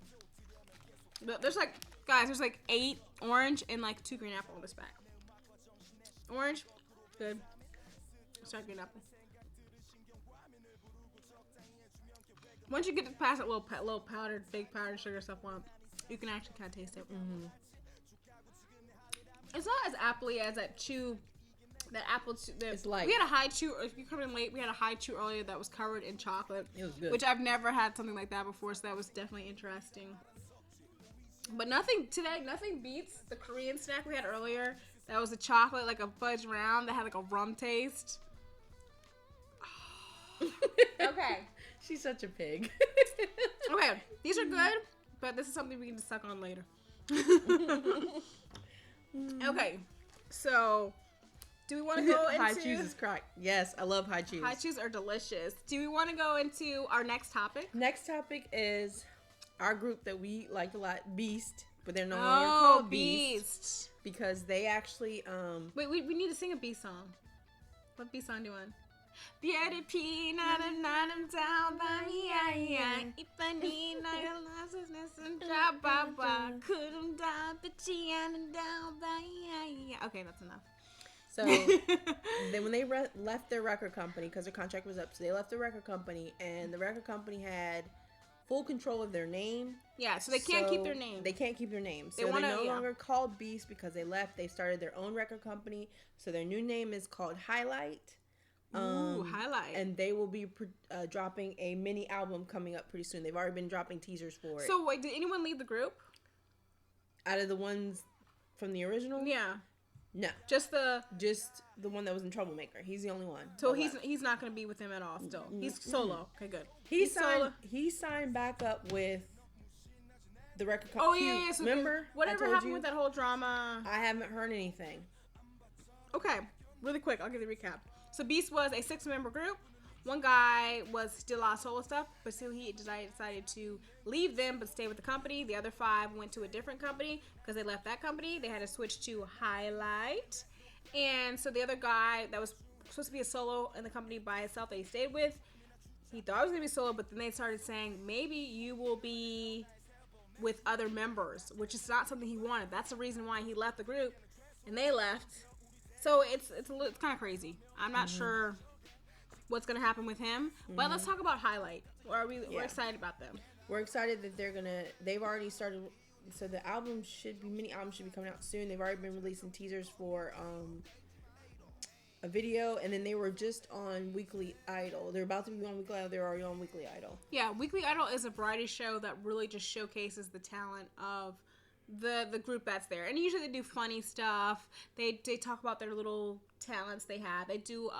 But there's like 8 orange and like 2 green apple in this bag. Orange, good. Let's try green apple. Once you get past that little powdered, fake powdered sugar stuff on, you can actually kind of taste it. It's not as appley as that apple chew. It's light. We had a high chew. If you come in late, we had a high chew earlier that was covered in chocolate. It was good. Which I've never had something like that before, so that was definitely interesting. But nothing beats the Korean snack we had earlier. That was a chocolate, like a fudge round that had like a rum taste. Okay. She's such a pig. Okay, these are good, but this is something we can just suck on later. Okay, so do we want to go into High cheese is crack. Yes, I love high cheese. high cheese are delicious? Do we want to go into our next topic? Next topic is our group that we liked a lot, Beast, but they're no longer called Beast because they actually Wait, we need to sing a Beast song. What Beast song do you want? Beauty peanut and not down by me, if I need like a lostness and drop by, couldn't down the and down by. Okay, that's enough. So then when they left their record company, because their contract was up, so they left the record company, and the record company had full control of their name. Yeah, so they can't keep their name. They can't keep their name. So They wanna- they're no yeah. longer called Beast because they left. They started their own record company. So their new name is called Highlight. Ooh, Highlight. And they will be dropping a mini album coming up pretty soon. They've already been dropping teasers for it. So wait, did anyone leave the group? Out of the ones from the original? Yeah. No, Just the one that was in Troublemaker. He's the only one. so he's not going to be with him at all. Still, he's solo. Okay, good. He signed back up with the record company. Oh yeah. So remember whatever happened with that whole drama? I haven't heard anything. Okay, really quick. I'll give you the recap. So Beast was a 6-member group. One guy did a lot of solo stuff, but so he decided to leave them but stay with the company. The other 5 went to a different company because they left that company. They had to switch to Highlight. And so the other guy that was supposed to be a solo in the company by himself that he stayed with, he thought it was going to be solo, but then they started saying, maybe you will be with other members, which is not something he wanted. That's the reason why he left the group, and they left. So it's kind of crazy. I'm not sure what's going to happen with him. But let's talk about Highlight. We're excited about them. We're excited that they've already started. So the mini album should be coming out soon. They've already been releasing teasers for a video, and then they were just on Weekly Idol. They're about to be on Weekly Idol. They're already on Weekly Idol. Yeah, Weekly Idol is a variety show that really just showcases the talent of the group that's there. And usually they do funny stuff. They talk about their little talents they have. They do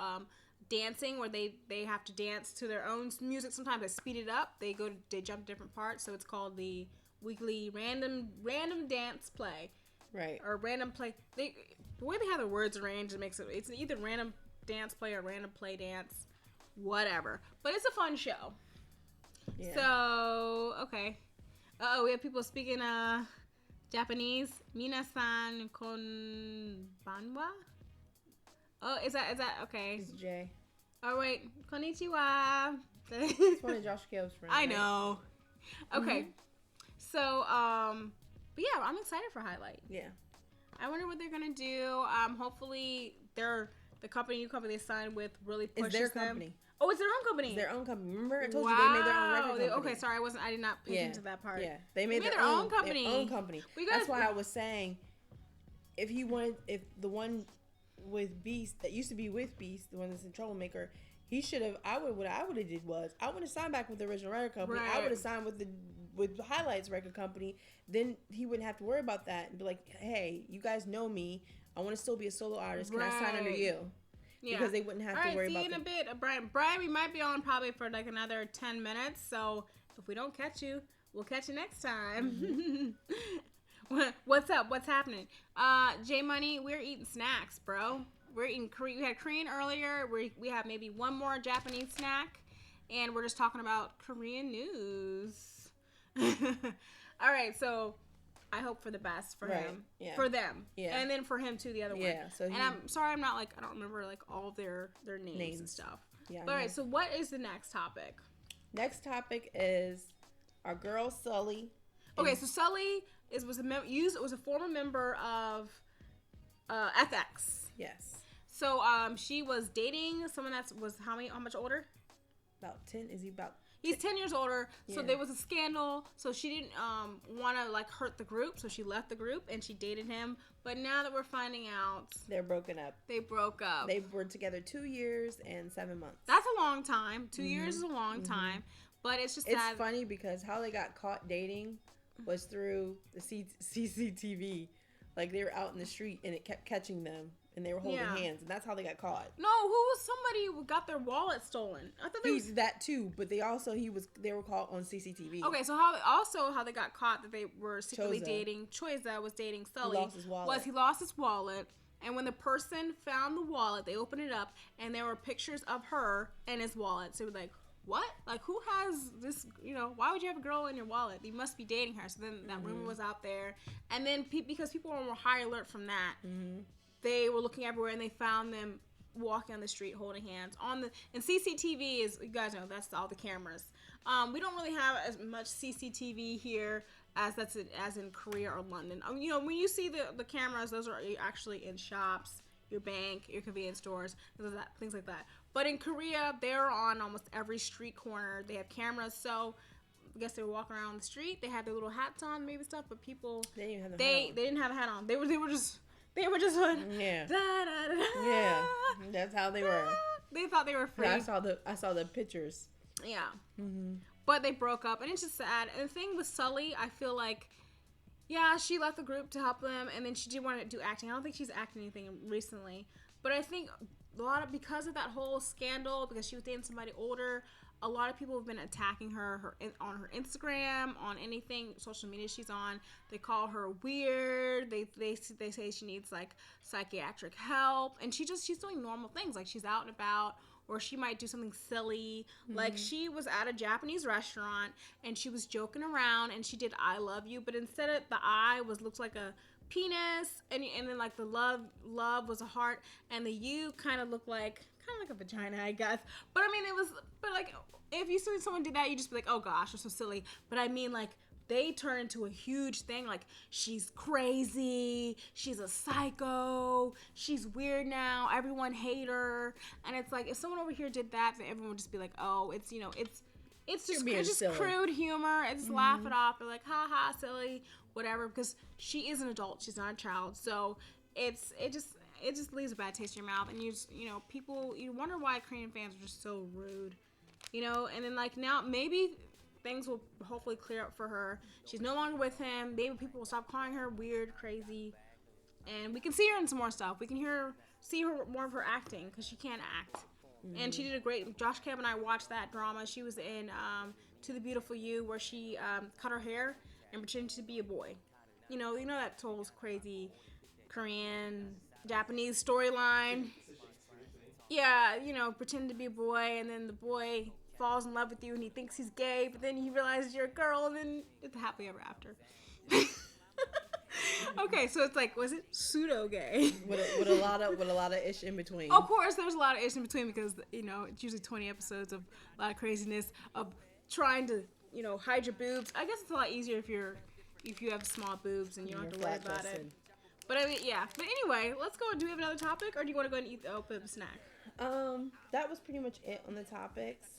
dancing where they have to dance to their own music. Sometimes they speed it up. They jump to different parts. So it's called the Weekly random dance play. Right. Or random play. The way they have their words arranged, it's either random dance play or random play dance. Whatever. But it's a fun show. Yeah. So, okay. We have people speaking Japanese. Minasan konbanwa? Oh, is that okay? It's Jay. Oh, wait. Konnichiwa. It's one of Josh Caleb's friends. I know. Okay. So, but yeah, I'm excited for Highlight. Yeah. I wonder what they're gonna do. Hopefully, the new company they signed with really pushes it's their them. Company. Oh, it's their own company. It's their own company. Remember, I told you they made their own record company. Okay, sorry, I did not pay attention to that part. Yeah, they made their own company. Their own company. That's why I was saying, if the one with Beast that used to be with Beast, the one that's in Troublemaker, he should have. What I would have did was I would have signed back with the original record company. Right. I would have signed with the Highlights record company. Then he wouldn't have to worry about that and be like, hey, you guys know me. I want to still be a solo artist. Can I sign under you? Yeah. Because they wouldn't have to worry about it. All right, see you in a bit. Brian, we might be on probably for like another 10 minutes. So if we don't catch you, we'll catch you next time. What's up? What's happening? J Money, we're eating snacks, bro. We're eating we had Korean earlier. We have maybe one more Japanese snack. And we're just talking about Korean news. All right, so I hope for the best for him, for them, and then for him too. The other one, So I'm sorry, I don't remember like all their names and stuff. Yeah. All right, so what is the next topic? Next topic is our girl Sully. Okay, so Sully was a former member of FX. Yes. So she was dating someone that was how much older? About 10. Is he about? He's 10 years older, so there was a scandal. So she didn't want to like hurt the group, so she left the group and she dated him. But now that we're finding out, they're broken up. They broke up. They were together 2 years and 7 months. That's a long time. 2 years is a long time. But it's just sad. It's funny because how they got caught dating was through the CCTV. Like they were out in the street and it kept catching them. And they were holding hands, and that's how they got caught. No, somebody got their wallet stolen. I thought was that too, but they were caught on CCTV. Okay, so how they got caught that they were secretly dating Choiza was dating Sully. He lost his wallet, and when the person found the wallet, they opened it up, and there were pictures of her and his wallet. So they were like, what? Like, who has this, why would you have a girl in your wallet? You must be dating her. So then that rumor was out there, and then because people were on high alert from that, they were looking everywhere and they found them walking on the street holding hands and CCTV is, you guys know, that's all the cameras. We don't really have as much CCTV here as in Korea or London. When you see the cameras, those are actually in shops, your bank, your convenience stores, things like that. But in Korea, they're on almost every street corner. They have cameras, so I guess they were walking around the street. They had their little hats on, maybe stuff, but people they didn't have a hat on. They were just on. Yeah. Da, da, da, da. Yeah. That's how they were. They thought they were free. Yeah, I saw the pictures. Yeah. But they broke up, and it's just sad. And the thing with Sully, I feel like Yeah, she left the group to help them, and then she did want to do acting. I don't think she's acted anything recently, but I think because of that whole scandal, because she was dating somebody older, a lot of people have been attacking her on her Instagram, on anything social media she's on. They call her weird. They say she needs like psychiatric help, and she's doing normal things, like she's out and about. Or she might do something silly. Like, she was at a Japanese restaurant, and she was joking around, and she did I love you, but instead of the I looked like a penis, and then, like, the love was a heart, and the U kind of looked like a vagina, I guess. But, I mean, like, if you see someone do that, you just be like, oh, gosh, they're so silly. But, I mean, like, they turn into a huge thing, like, she's crazy, she's a psycho, she's weird now, everyone hate her, and it's like, if someone over here did that, then everyone would just be like, oh, it's, you know, it's just crude humor, and just laugh it off, they're like, ha ha, silly, whatever, because she is an adult, she's not a child, so it just leaves a bad taste in your mouth, and people, you wonder why Korean fans are just so rude, and then, like, now, maybe things will hopefully clear up for her. She's no longer with him. Maybe people will stop calling her weird, crazy, and we can see her in some more stuff. We can see her more of her acting, because she can act. And she did a great. Josh Cam and I watched that drama. She was in To the Beautiful You, where she cut her hair and pretended to be a boy. You know that whole crazy Korean Japanese storyline. Yeah, pretend to be a boy, and then the boy falls in love with you, and he thinks he's gay, but then he realizes you're a girl, and then it's happily ever after. Okay, so it's like, was it pseudo gay? with a lot of ish in between. Of course, there's a lot of ish in between, because it's usually 20 episodes of a lot of craziness of trying to hide your boobs. I guess it's a lot easier if you have small boobs and you don't have to worry about it. But I mean, yeah. But anyway, let's go. Do we have another topic, or do you want to go and eat the snack? That was pretty much it on the topics.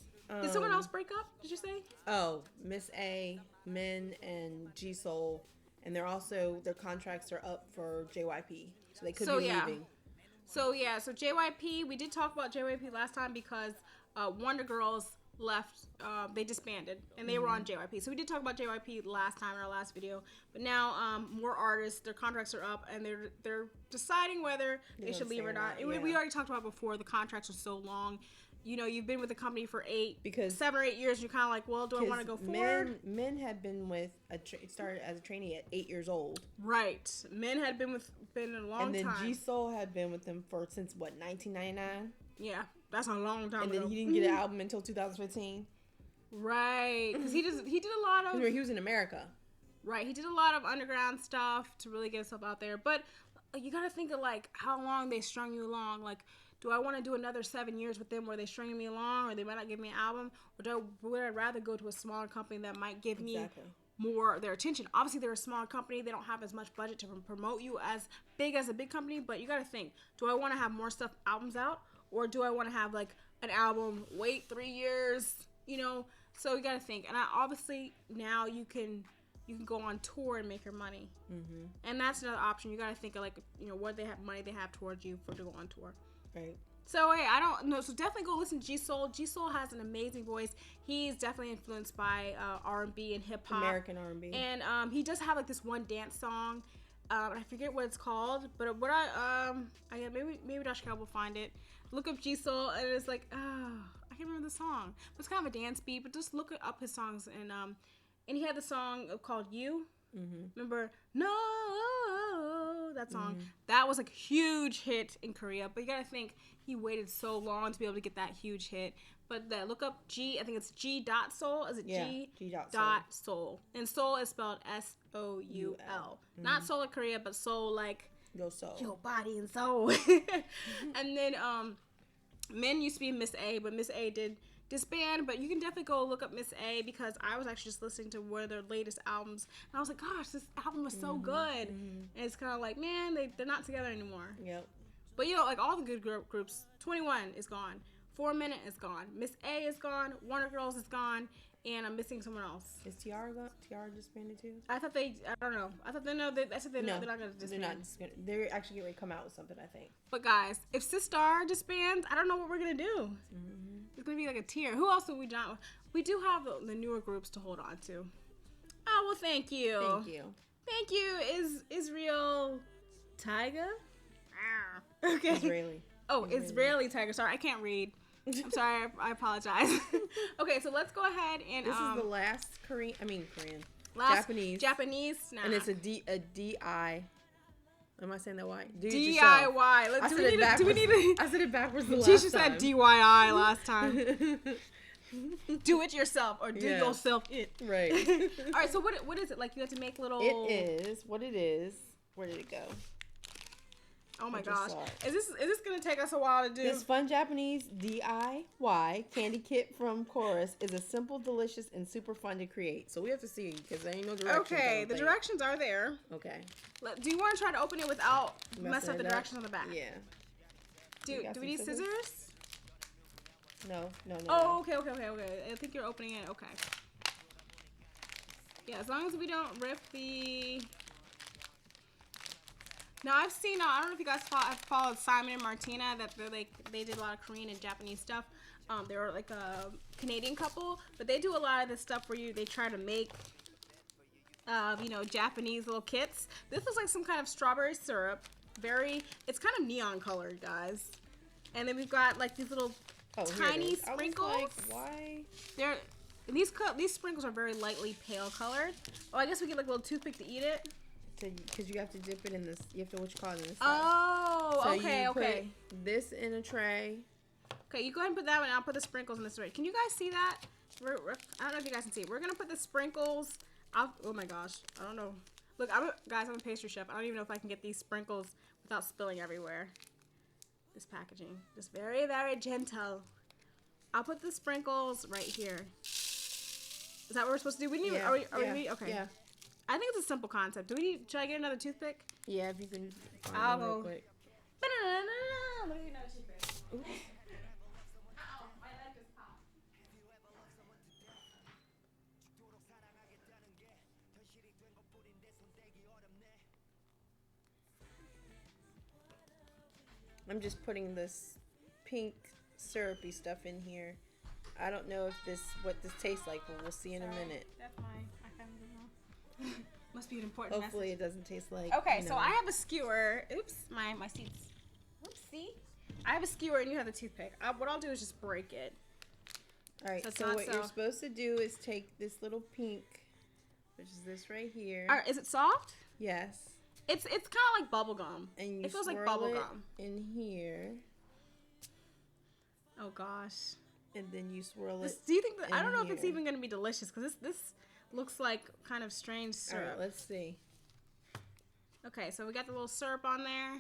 Did someone else break up? Did you say? Oh, Miss A, Min, and G Soul, and their contracts are up for JYP, so they could be leaving. So JYP, we did talk about JYP last time because Wonder Girls left. They disbanded, and they were on JYP. So we did talk about JYP last time in our last video, but now more artists, their contracts are up, and they're deciding whether they should leave or not. Yeah. We already talked about before. The contracts are so long. You've been with the company for 7 or 8 years. And you're kind of like, well, do I want to go forward? Min had been with started as a trainee at 8 years old. Right. Min had been a long time. And then G Soul had been with them since 1999. Yeah, that's a long time. And then he didn't get an album until 2015. Right, because he did a lot of. He was in America. Right, he did a lot of underground stuff to really get himself out there. But you got to think of like how long they strung you along, like. Do I want to do another 7 years with them where they string me along, or they might not give me an album? Or would I rather go to a smaller company that might give me more of their attention? Obviously, they're a smaller company. They don't have as much budget to promote you as big as a big company. But you got to think, do I want to have more albums out? Or do I want to have like an album, wait 3 years? So you got to think. And obviously, now you can go on tour and make your money. Mm-hmm. And that's another option. You got to think of like, what money they have towards you to go on tour. Right. So, hey, I don't know. So definitely go listen to G Soul. G Soul has an amazing voice. He's definitely influenced by R&B and hip hop. American R&B. And he does have like this one dance song. I forget what it's called, but what maybe Josh Cal will find it. Look up G Soul, and it's like, I can't remember the song. It's kind of a dance beat, but just look up his songs. And he had the song called You. Mm-hmm. Remember, no, that song. Mm-hmm. That was like a huge hit in Korea, but you gotta think he waited so long to be able to get that huge hit. But look up I think it's G.Soul. Is it G.Soul? And Soul is spelled Soul. Mm-hmm. Not Seoul of Korea, but Soul like your soul, your body and soul. And then Min used to be Miss A, but Miss A did disband, but you can definitely go look up Miss A, because I was actually just listening to one of their latest albums, and I was like, gosh, this album was so good. Mm-hmm. And it's kind of like, man, they're not together anymore. Yep. But like all the good groups, 21 is gone, 4 Minute is gone, Miss A is gone, Wonder Girls is gone, and I'm missing someone else. Is Tiara gone? Tiara disbanded too? I don't know. I thought they're not going to disband. They're actually getting ready to come out with something, I think. But guys, if Sistar disbands, I don't know what we're going to do. Mm-hmm. It's going to be like a tier. Who else would we not? We do have the newer groups to hold on to. Oh, well, thank you. Thank you. Thank you, Israel Tiger. Okay. Israeli. Oh, Israeli Tiger. Sorry, I can't read. I'm sorry. I apologize. Okay, so let's go ahead and This is the last Korean. last Japanese. Nah. And it's a DI. Am I saying that right? DIY. Let's do we need to? I said it backwards the last Tisha time. said DIY last time. Do it yourself or do yourself it. Right. All right. So what is it? Like you have to make little. It is what it is. Where did it go? Oh my gosh. Is this gonna take us a while to do? This fun Japanese DIY candy kit from Chorus is a simple, delicious, and super fun to create. So we have to see because there ain't no directions. Okay, the directions are there. Okay. Do you want to try to open it without messing up the directions on the back? Yeah. Do we need scissors? No. Oh, okay. I think you're opening it. Okay. Yeah, as long as we don't rip the. Now I've seen. I don't know if you guys followed Simon and Martina. That they did a lot of Korean and Japanese stuff. They were like a Canadian couple, but they do a lot of this stuff where they try to make, Japanese little kits. This looks like some kind of strawberry syrup. It's kind of neon colored, guys. And then we've got like these little tiny sprinkles. I was like, why? These sprinkles are very lightly pale colored. Oh, I guess we get like a little toothpick to eat it. Because you have to dip it in this. You have to in this. Oh, so okay. Put this in a tray. Okay, you go ahead and put that one. I'll put the sprinkles in this tray. Can you guys see that? I don't know if you guys can see. We're gonna put the sprinkles. Oh my gosh, I don't know. Look, I'm a pastry chef. I don't even know if I can get these sprinkles without spilling everywhere. This packaging, just very, very gentle. I'll put the sprinkles right here. Is that what we're supposed to do? Are we okay? Yeah. I think it's a simple concept. Should I get another toothpick? Yeah, if you can find I'll them real go. quick. Let me get another toothpick. Ow, my leg just popped. I'm just putting this pink syrupy stuff in here. I don't know what this tastes like, but we'll see in a minute. That's mine. I can't know. Must be an important Hopefully message. It doesn't taste like. Okay, so I have a skewer. Oops, my seats. Oopsie. I have a skewer and you have the toothpick. What I'll do is just break it. All right. So what you're supposed to do is take this little pink, which is this right here. All right, is it soft? Yes. It's kind of like bubble gum. And it feels like bubble gum in here. Oh gosh. And then you swirl it. Do you think that? I don't know if it's even going to be delicious because this looks like kind of strange syrup. All right, let's see. Okay, so we got the little syrup on there.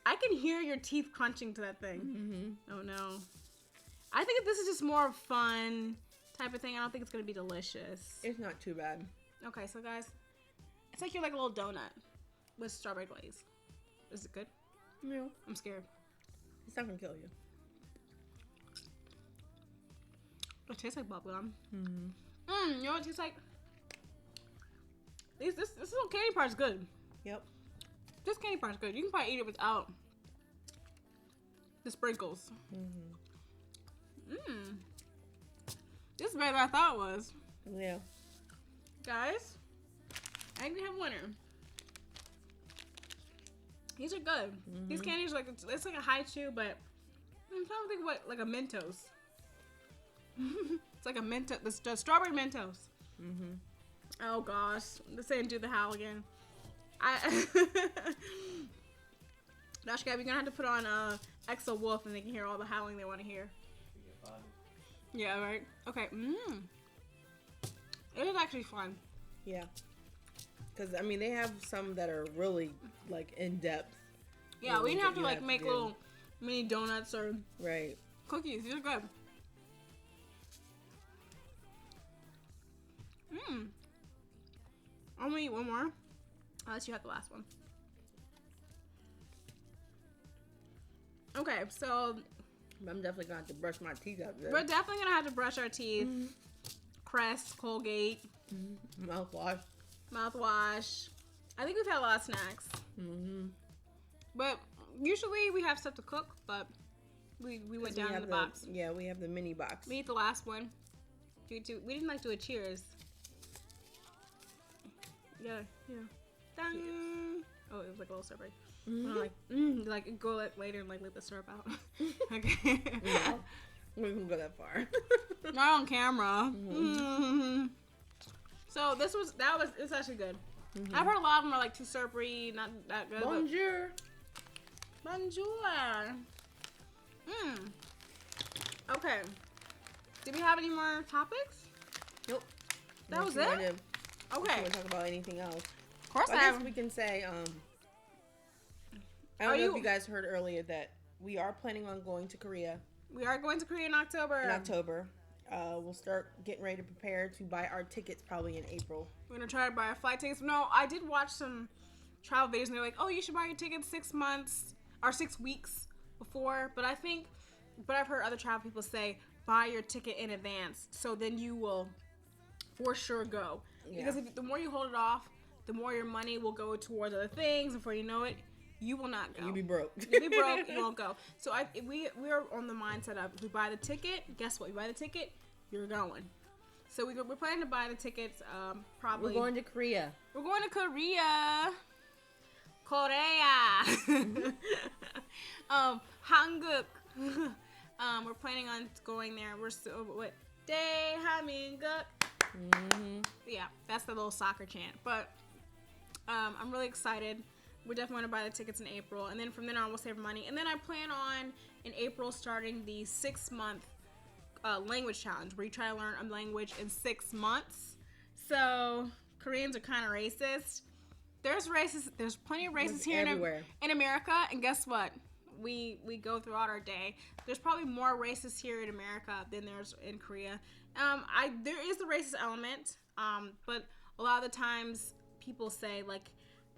I can hear your teeth crunching to that thing. Mm-hmm. Oh no. I think this is just more of fun type of thing. I don't think it's going to be delicious. It's not too bad. Okay, so guys, it's like you're like a little donut with strawberry glaze. Is it good? No. I'm scared. It's not going to kill you. It tastes like bubblegum. Mm-hmm. You know what it tastes like? This little candy part's good. Yep. This candy part's good. You can probably eat it without the sprinkles. This is better than I thought it was. Yeah. Guys, I think we have a winner. These are good. These candies are it's like a high chew, but I'm trying to think what like a Mentos. It's like a Mentos, the strawberry Mentos. Oh gosh, this ain't do the howl again. Gosh, Gab, you're gonna have to put on Exo Wolf and they can hear all the howling they want to hear. Yeah, right. Okay. It is actually fun. Yeah. Because I mean, they have some that are really like in depth. Yeah, we didn't have to like make little mini donuts or cookies. These are good. I'm gonna eat one more. Unless you have the last one. Okay, so I'm definitely gonna have to brush my teeth after this. We're definitely gonna have to brush our teeth. Crest, Colgate, mouthwash. I think we've had a lot of snacks. But usually we have stuff to cook, but we went down in the box. Yeah, we have the mini box. We eat the last one. We didn't like do a cheers. Yeah. Dang. Oh, it was like a little syrup. Right? Like go later and like let the syrup out. Okay. Yeah. We can go that far. Not on camera. So it's actually good. I've heard a lot of them are like too syrupy, not that good. Bonjour. Bonjour. Okay. Do we have any more topics? Nope. That was Unless it? you Okay. want to talk about anything else? Of course, I guess we can say. I don't know if you guys heard earlier that we are planning on going to Korea We are going to Korea in October. We'll start getting ready to prepare to buy our tickets probably in April. We're gonna try to buy our flight tickets. No, I did watch some travel videos and they're like, oh, you should buy your tickets 6 months or 6 weeks before. But I've heard other travel people say buy your ticket in advance, so then you will for sure go. Yeah. Because the more you hold it off, the more your money will go towards other things. Before you know it, you will not go. You'll be broke. You'll be broke. You won't go. So we're on the mindset of if we buy the ticket, guess what? You buy the ticket, you're going. So we're planning to buy the tickets. Probably We're going to Korea. We're going to Korea. Korea. Hanguk. We're planning on going there. We're still what? Daehamingguk. Yeah, that's the little soccer chant. But I'm really excited. We definitely want to buy the tickets in April, and then from then on we'll save money. And then I plan on in April starting the 6-month language challenge, where you try to learn a language in 6 months. So Koreans are kind of racist. There's plenty of racists here in America, and guess what? We go throughout our day. There's probably more racists here in America than there's in Korea. There is the racist element, but a lot of the times people say like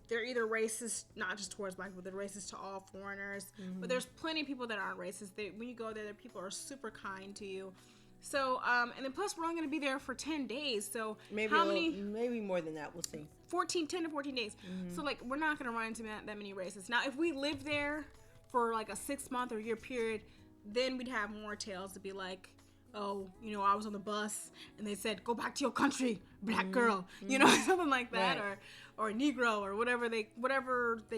they're either racist not just towards black people, they're racist to all foreigners. But there's plenty of people that aren't racist. When you go there, people are super kind to you. So and then plus we're only going to be there for 10 days. So maybe more than that, we'll see. 10 to 14 days. So like we're not going to run into that many racists. Now if we live there for like a 6-month or year period, then we'd have more tales to be like, oh, I was on the bus and they said, go back to your country, black girl, something like that, right. or Negro, or whatever they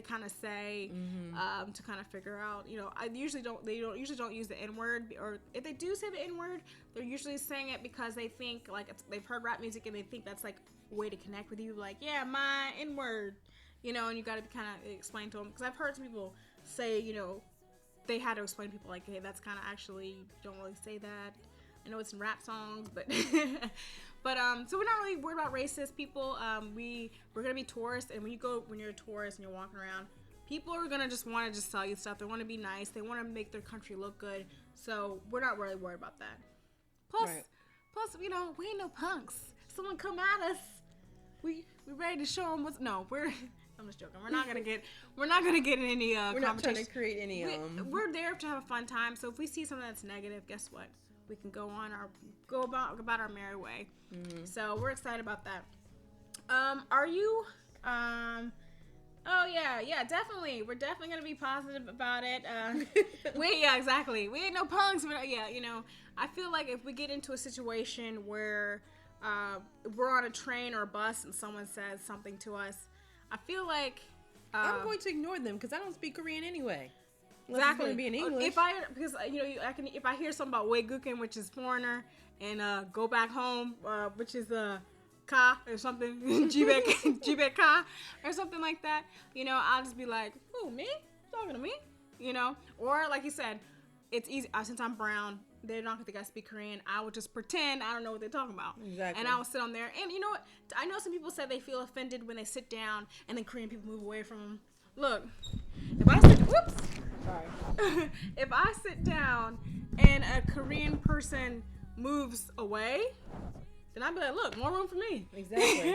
kind of say, to kind of figure out, they usually don't use the N-word, or if they do say the N-word, they're usually saying it because they think like they've heard rap music and they think that's like a way to connect with you, like, yeah, my N-word, and you got to kind of explain to them, because I've heard some people say, they had to explain to people like, hey, that's kind of actually, don't really say that. I know it's in rap songs, but so we're not really worried about racist people. We're gonna be tourists, and when you're a tourist and you're walking around, people are gonna just want to sell you stuff. They want to be nice. They want to make their country look good. So we're not really worried about that. Plus, we ain't no punks. Someone come at us, we ready to show them what's. No, I'm just joking. We're not gonna get in any We're not trying to create any. We're there to have a fun time. So if we see something that's negative, guess what? We can go about our merry way. So we're excited about that. Are you? Oh yeah, definitely. We're definitely gonna be positive about it. Exactly. We ain't no punks, but I feel like if we get into a situation where we're on a train or a bus and someone says something to us, I feel like I'm going to ignore them because I don't speak Korean anyway. Exactly. It's going to be in English. If I hear something about Wegukin, which is foreigner, and go back home, which is ka or something, jibek ka or something like that, I'll just be like, who, me? Talking to me? Or like you said, it's easy. Since I'm brown, they're not gonna think I speak Korean. I would just pretend I don't know what they're talking about. Exactly. And I will sit on there. And you know what? I know some people say they feel offended when they sit down and then Korean people move away from them. Look, if I sit down and a Korean person moves away, then I'd be like, look, more room for me. Exactly.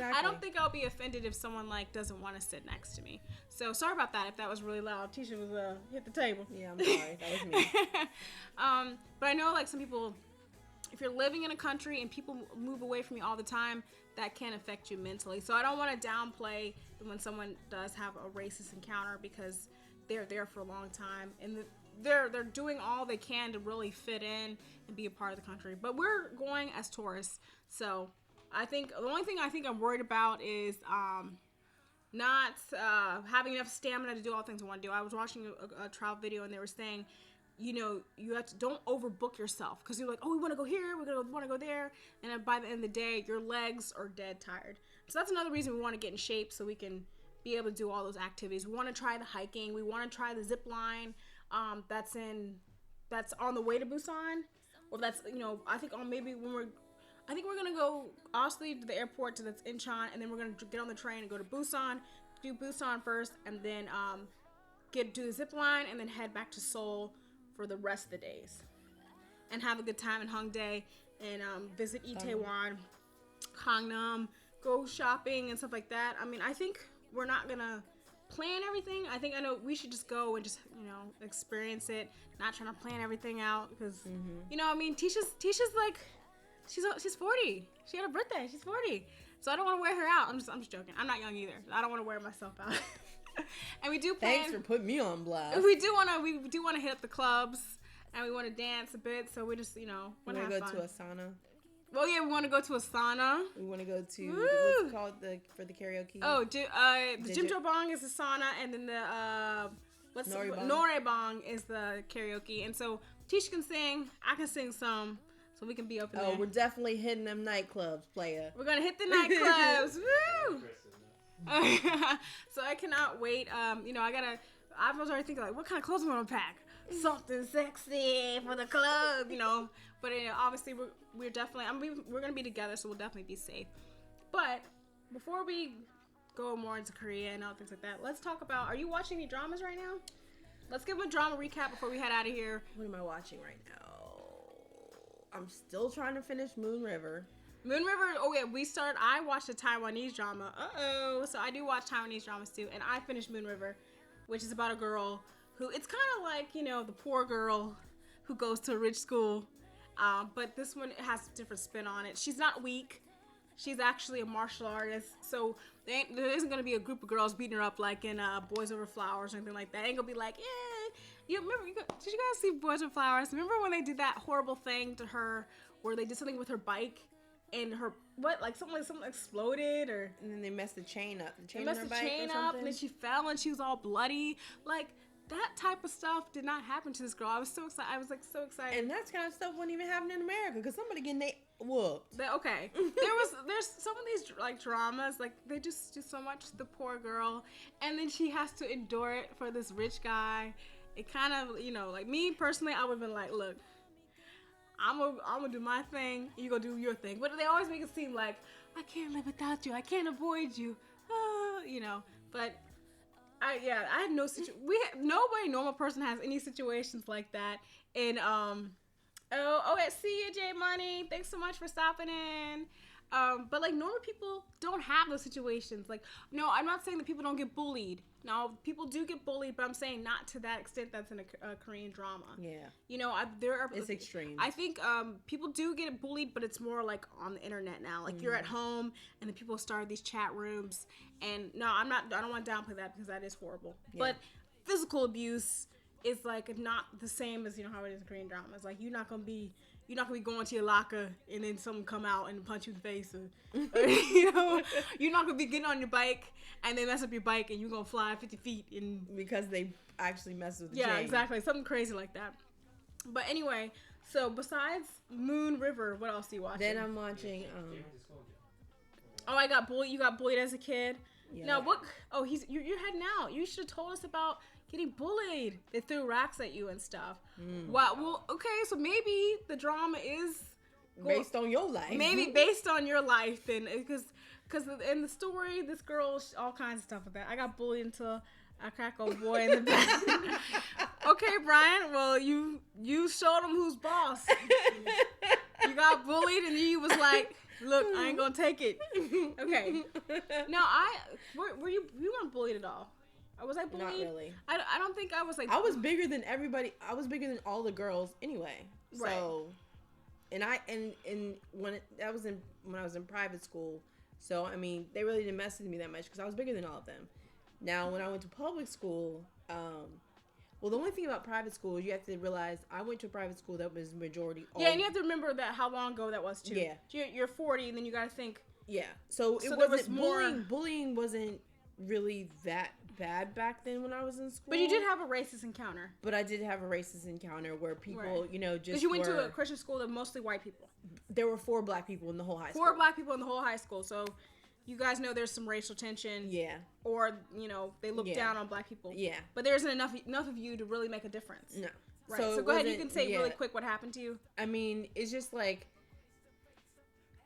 I don't think I'll be offended if someone like doesn't want to sit next to me. So sorry about that if that was really loud. Tisha was hit the table. Yeah, I'm sorry. That was me. But I know like some people, if you're living in a country and people move away from you all the time, that can affect you mentally. So I don't want to downplay when someone does have a racist encounter because they're there for a long time. And they're doing all they can to really fit in and be a part of the country. But we're going as tourists, so I think the only thing I think I'm worried about is not having enough stamina to do all the things I want to do. I was watching a travel video and they were saying, you know, you have to don't overbook yourself because you're like, oh, we want to go here, want to go there, and then by the end of the day, your legs are dead tired. So that's another reason we want to get in shape so we can be able to do all those activities. We want to try the hiking. We want to try the zip line. That's on the way to Busan, or that's I think we're gonna go honestly to the airport that's Incheon, and then we're gonna get on the train and go to Busan, do Busan first, and then do the zip line, and then head back to Seoul for the rest of the days, and have a good time in Hongdae, and visit Itaewon, Gangnam, go shopping and stuff like that. I mean, I think we're not gonna plan everything. I know we should just go and just experience it, not trying to plan everything out because I mean Tisha's like she's 40. She had a birthday. She's 40. So I don't want to wear her out. I'm just joking. I'm not young either. I don't want to wear myself out. And we do plan. Thanks for putting me on blast. We do want to hit up the clubs and we want to dance a bit. So we just want to have go fun. to a sauna. Well, yeah, we want to go to a sauna. We want to go to what's it called for the karaoke. Oh, the Jimjobong is the sauna, and then the Noraebang is the karaoke. And so Tisha can sing, I can sing some. So we can be open there. Oh, we're definitely hitting them nightclubs, playa. We're gonna hit the nightclubs. Woo! So I cannot wait. I was already thinking like, what kind of clothes am I gonna pack? Something sexy for the club, But obviously we're definitely. We're gonna be together, so we'll definitely be safe. But before we go more into Korea and all things like that, let's talk about. Are you watching any dramas right now? Let's give them a drama recap before we head out of here. What am I watching right now? I'm still trying to finish Moon River. Moon River, oh yeah, I watched a Taiwanese drama. So I do watch Taiwanese dramas too. And I finished Moon River, which is about a girl who, it's kind of like, the poor girl who goes to a rich school. But this one has a different spin on it. She's not weak. She's actually a martial artist. So there isn't going to be a group of girls beating her up like in Boys Over Flowers or anything like that. Ain't going to be like, yeah. Did you guys see Boys Over Flowers? Remember when they did that horrible thing to her where they did something with her bike and her, something exploded or... And then they messed the chain up. They messed the chain up and then she fell and she was all bloody. Like, that type of stuff did not happen to this girl. I was so excited. I was so excited. And that kind of stuff wouldn't even happen in America because somebody getting they whooped. Okay. There's some of these dramas, like they just do so much to the poor girl and then she has to endure it for this rich guy. It kind of, like me personally, I would have been like, look, I'm gonna do my thing, you go do your thing. But they always make it seem like, I can't live without you, I can't avoid you, But I had no nobody normal person has any situations like that. And see you, J Money. Thanks so much for stopping in. But like normal people don't have those situations. Like, no, I'm not saying that people don't get bullied. No, people do get bullied, but I'm saying not to that extent that's in a Korean drama. Yeah. It's extreme. I think people do get bullied, but it's more like on the internet now. Like you're at home and then people start these chat rooms. And no, I don't want to downplay that because that is horrible. Yeah. But physical abuse is like not the same as how it is in Korean dramas. Like you're not gonna be going to your locker and then someone come out and punch you in the face, or you're not gonna be getting on your bike and they mess up your bike and you're gonna fly 50 feet because they actually mess with the chain. Exactly, something crazy like that. But anyway, so besides Moon River, what else are you watching? Then I'm watching. I got bullied. You got bullied as a kid. Yeah. Now what? Oh, you're heading out. You should have told us about getting bullied. They threw racks at you and stuff. Wow. Well, okay. So maybe the drama is based on your life. Maybe based on your life, then, because in the story, this girl, all kinds of stuff with that. I got bullied until I cracked old boy in the back. Okay, Brian. Well, you showed him who's boss. You got bullied, and you was like, "Look, I ain't gonna take it." Okay. Now, were you weren't bullied at all? Was I bullied? Not really. I don't think I was like. I was bigger than everybody. I was bigger than all the girls anyway. Right. So, and when I was in private school, so I mean they really didn't mess with me that much because I was bigger than all of them. Now when I went to public school, Well, the only thing about private school, you have to realize, I went to a private school that was majority. Yeah, and you have to remember that how long ago that was too. Yeah. You're 40, and then you got to think. Yeah. So it wasn't bullying. Bullying wasn't really that bad back then when I was in school. But you did have a racist encounter. But I did have a racist encounter where people, right. just because you went to a Christian school of mostly white people. There were 4 black people in the whole high school. 4 black people in the whole high school. So you guys know there's some racial tension. Yeah. Or they look down on black people. Yeah. But there isn't enough of you to really make a difference. No. Right. So go ahead. You can say really quick what happened to you. I mean, it's just like.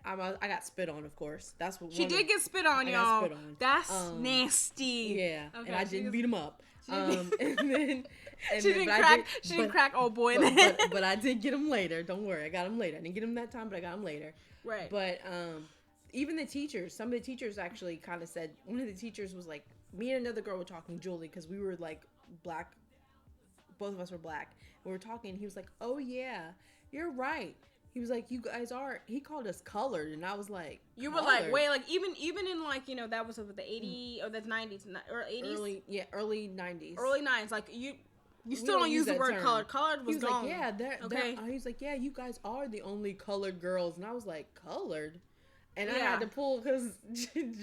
I got spit on, of course. That's what she did get spit on, y'all. Got spit on. That's nasty. Yeah, okay, and I didn't beat him up. And then she didn't crack old boy. But I did get him later. Don't worry, I got him later. I didn't get him that time, but I got him later. Right. But even the teachers, some of the teachers actually kind of said. One of the teachers was like, me and another girl were talking, Julie, because we were like black. Both of us were black. We were talking. He was like, "Oh yeah, you're right." He was like, "You guys are." He called us colored, and I was like, "You were like, wait, like even in like that was the 80s or the 90s or 80s, early 90s, early 90s. Like you still don't use the word term. Colored. Colored was gone. Like, yeah, okay. He was like, "Yeah, you guys are the only colored girls," and I was like, "Colored." And I had to pull because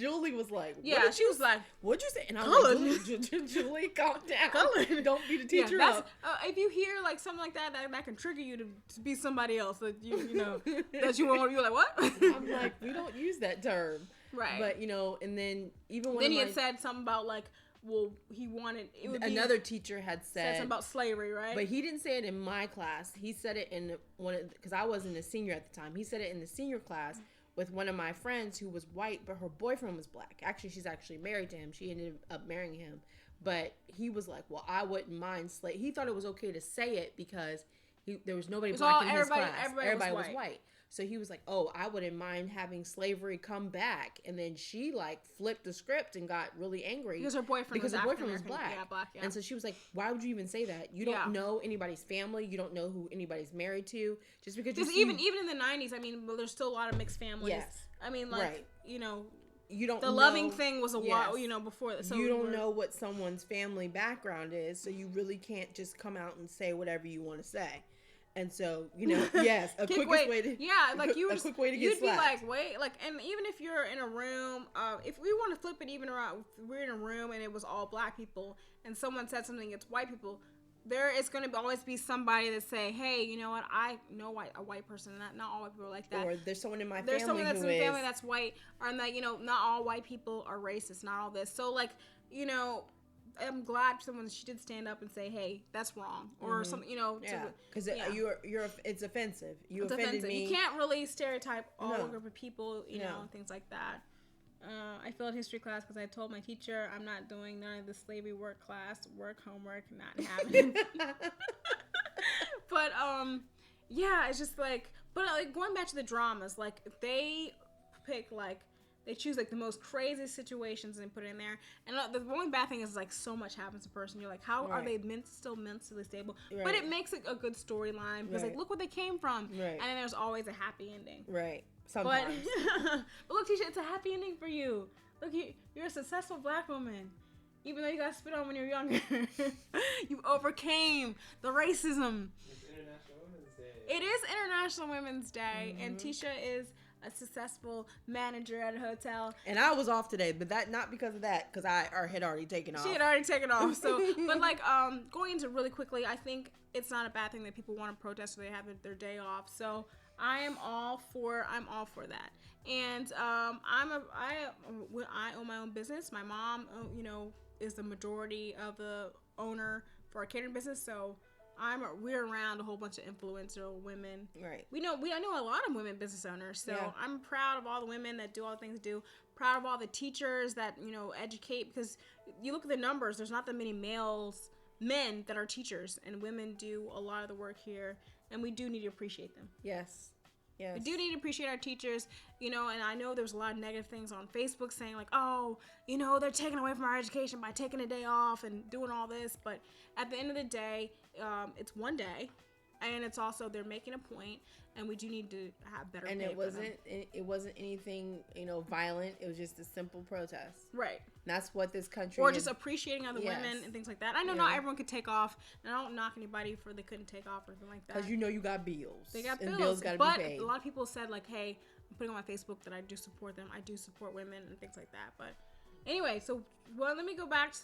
Julie was like, she was like, "What'd you say?" And I was like, "Julie, calm down. Colored. Don't beat the teacher up." If you hear like something like that can trigger you to be somebody else that that you want. You're like, what? I'm like, we don't use that term, right? But and then even when he had said something about like, well, he wanted it would another teacher had said something about slavery, right? But he didn't say it in my class. He said it in because I wasn't a senior at the time. He said it in the senior class. With one of my friends who was white, but her boyfriend was black. Actually, she's actually married to him. She ended up marrying him. But he was like, well, I wouldn't mind slavery. He thought it was okay to say it because there was nobody black in his class. Everybody was white. So he was like, oh, I wouldn't mind having slavery come back. And then she like flipped the script and got really angry. Because her boyfriend was black. Yeah, black, yeah. And so she was like, why would you even say that? You don't know anybody's family. You don't know who anybody's married to. Just because even in the 90s, I mean, well, there's still a lot of mixed families. Yes. I mean, like, you the don't know, loving thing was a while, before that. So you don't know what someone's family background is, so you really can't just come out and say whatever you want to say. And so, yes, a quick way to get slapped. You'd be like, wait, like, and even if you're in a room, if we want to flip it even around, if we're in a room and it was all black people and someone said something against white people, there is going to always be somebody that say, hey, you know what, I know a white person, not all white people are like that. Or there's someone in my family There's someone that's in the family that's white, or that, not all white people are racist, not all this. So, like, I'm glad she did stand up and say, "Hey, that's wrong," or something. Because it's offensive. It's offended offensive. me. You can't really stereotype all group of people, and things like that. I failed history class because I told my teacher I'm not doing none of the slavery work homework, not happening. But it's just like, but like going back to the dramas, like they pick like. They choose like the most crazy situations and put it in there. And the only bad thing is like so much happens to a person. You're like, how are they still mentally stable? Right. But it makes it a good storyline because like look where they came from. Right. And then there's always a happy ending. Right. Sometimes. But look, Tisha, it's a happy ending for you. Look, you're a successful black woman. Even though you got spit on when you were younger, you overcame the racism. It's International Women's Day. It is International Women's Day, and Tisha is a successful manager at a hotel. And I was off today, but that not because of that, because I had already taken off. She had already taken off. So, but like going into really quickly, I think it's not a bad thing that people want to protest so they have their day off. So I'm all for that. And I own my own business. My mom, is the majority of the owner for our catering business. So we're around a whole bunch of influencer women. Right. I know a lot of women business owners. So I'm proud of all the women that do all the things they do. Proud of all the teachers that, educate, because you look at the numbers, there's not that many men that are teachers, and women do a lot of the work here, and we do need to appreciate them. Yes. Yes. We do need to appreciate our teachers, and I know there's a lot of negative things on Facebook saying like, oh, they're taking away from our education by taking a day off and doing all this. But at the end of the day, it's one day. and it's also they're making a point, and we do need to have better. And pay it wasn't anything violent. It was just a simple protest. Right. And that's what this country or just appreciating other Yes. women and things like that. I know Yeah. not everyone could take off, and I don't knock anybody for they couldn't take off or anything like that. Because you got bills. They got and bills, got to but be paid. a lot of people said like, "Hey, I'm putting on my Facebook that I do support them. I do support women and things like that." But anyway, so let me go back.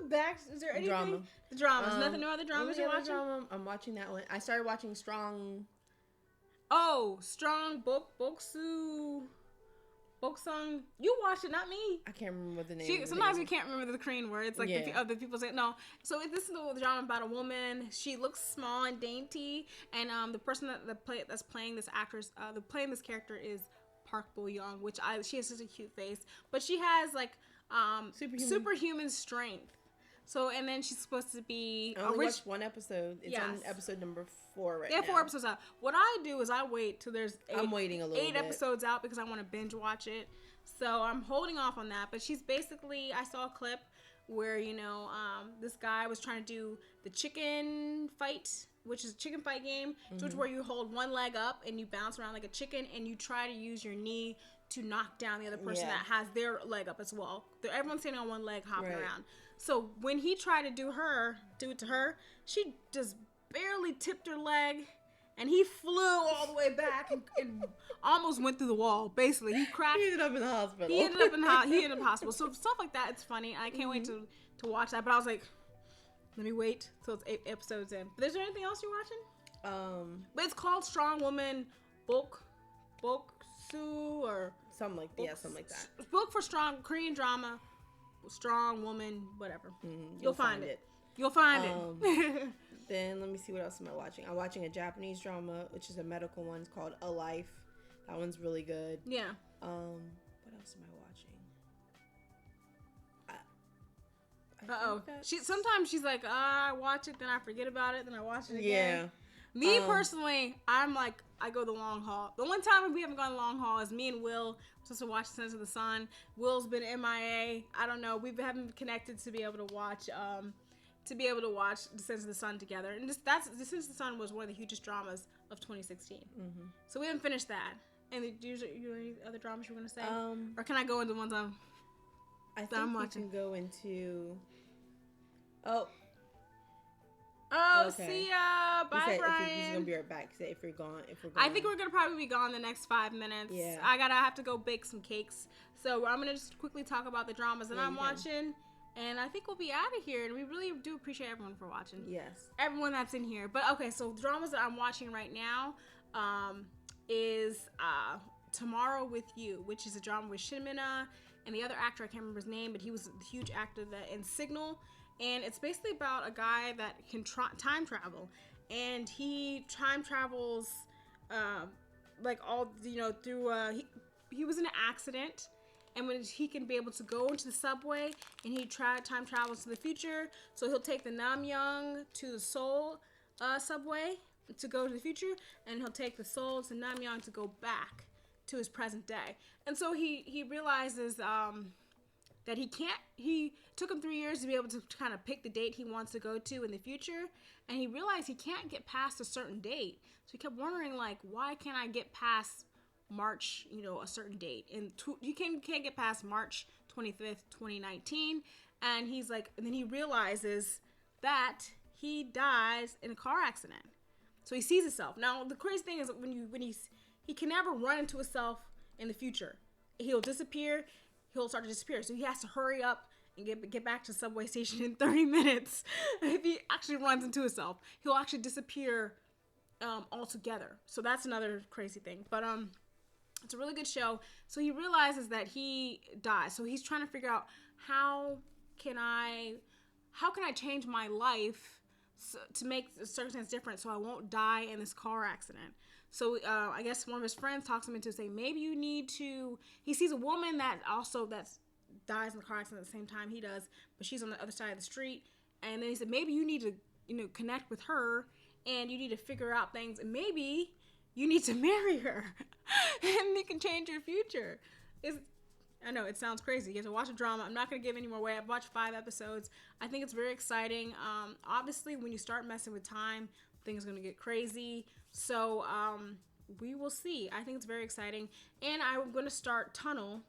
Back. Is there anything? Drama. The dramas. Nothing. No other dramas you're watching. Drama, I'm watching that one. I started watching Strong. Oh, Strong Boksung. You watched it, not me. I can't remember what the name. Sometimes we can't remember the Korean words. Like Yeah. the other people say no. So this is the drama about a woman. She looks small and dainty, and the person that's playing this actress, playing this character is Park Bo Young, which she has such a cute face, but she has like superhuman strength. So and then she's supposed to be. I only watched one episode. It's on episode number 4 right now. They have 4 episodes out. What I do is I wait till there's I'm waiting a little 8 bit. episodes out because I want to binge watch it. So I'm holding off on that. But she's basically, I saw a clip where, this guy was trying to do the chicken fight, which is a chicken fight game, which is where you hold one leg up and you bounce around like a chicken and you try to use your knee to knock down the other person that has their leg up as well. Everyone's standing on one leg hopping around. So when he tried to do it to her, she just barely tipped her leg, and he flew all the way back and almost went through the wall. Basically, he cracked. He ended up in the hospital. He ended up in the hospital. So stuff like that, it's funny. I can't wait to watch that. But I was like, let me wait till it's 8 episodes in. But is there anything else you're watching? But it's called Strong Woman Boksu or something like that. Book for strong Korean drama. Strong woman, whatever. You'll find it. You'll find it. Then let me see, what else am I watching? I'm watching a Japanese drama, which is a medical one. It's called A Life. That one's really good. Yeah. What else am I watching? Sometimes she's like, I watch it, then I forget about it, then I watch it again. Yeah. Me personally, I'm like, I go the long haul. The one time we haven't gone the long haul is me and Will supposed to watch Sons of the Sun. Will's been MIA. I don't know. We haven't connected to be able to watch The Sons of the Sun together. And The Sons of the Sun was one of the hugest dramas of 2016. Mm-hmm. So we haven't finished that. And do you any other dramas you want to say? Or can I go into ones I'm watching? We can go into. Okay. See ya. Bye, Brian. He's gonna be right back. Say if we're gone. I think we're gonna probably be gone the next 5 minutes. Yeah. I have to go bake some cakes. So I'm gonna just quickly talk about the dramas that I'm watching, and I think we'll be out of here. And we really do appreciate everyone for watching. Yes. Everyone that's in here. But okay, so the dramas that I'm watching right now, is Tomorrow with You, which is a drama with Shin Min-a and the other actor. I can't remember his name, but he was a huge actor in Signal. And it's basically about a guy that can time travel, and he time travels, through. He was in an accident, and when he can be able to go into the subway, and he time travels to the future. So he'll take the Namyang to the Seoul subway to go to the future, and he'll take the Seoul to Namyang to go back to his present day. And so he realizes that he took him 3 years to be able to kind of pick the date he wants to go to in the future, and he realized he can't get past a certain date. So he kept wondering, like, why can't I get past March, a certain date? And you can't get past March 25th, 2019. And he's like, and then he realizes that he dies in a car accident. So he sees himself. Now, the crazy thing is he can never run into himself in the future. He'll disappear. He'll start to disappear. So he has to hurry up and get back to the subway station in 30 minutes. If he actually runs into himself, he'll actually disappear altogether. So that's another crazy thing. But it's a really good show. So he realizes that he dies. So he's trying to figure out how can I change my life to make the circumstance different so I won't die in this car accident. So I guess one of his friends talks him into saying maybe you need to. He sees a woman that dies in the car accident at the same time he does, but she's on the other side of the street. And then he said maybe you need to connect with her, and you need to figure out things, and maybe you need to marry her, and you can change your future. I know it sounds crazy. You have to watch a drama. I'm not going to give any more away. I've watched 5 episodes. I think it's very exciting. Obviously, when you start messing with time, things are gonna get crazy. So we will see. I think it's very exciting, and I'm gonna start Tunnel,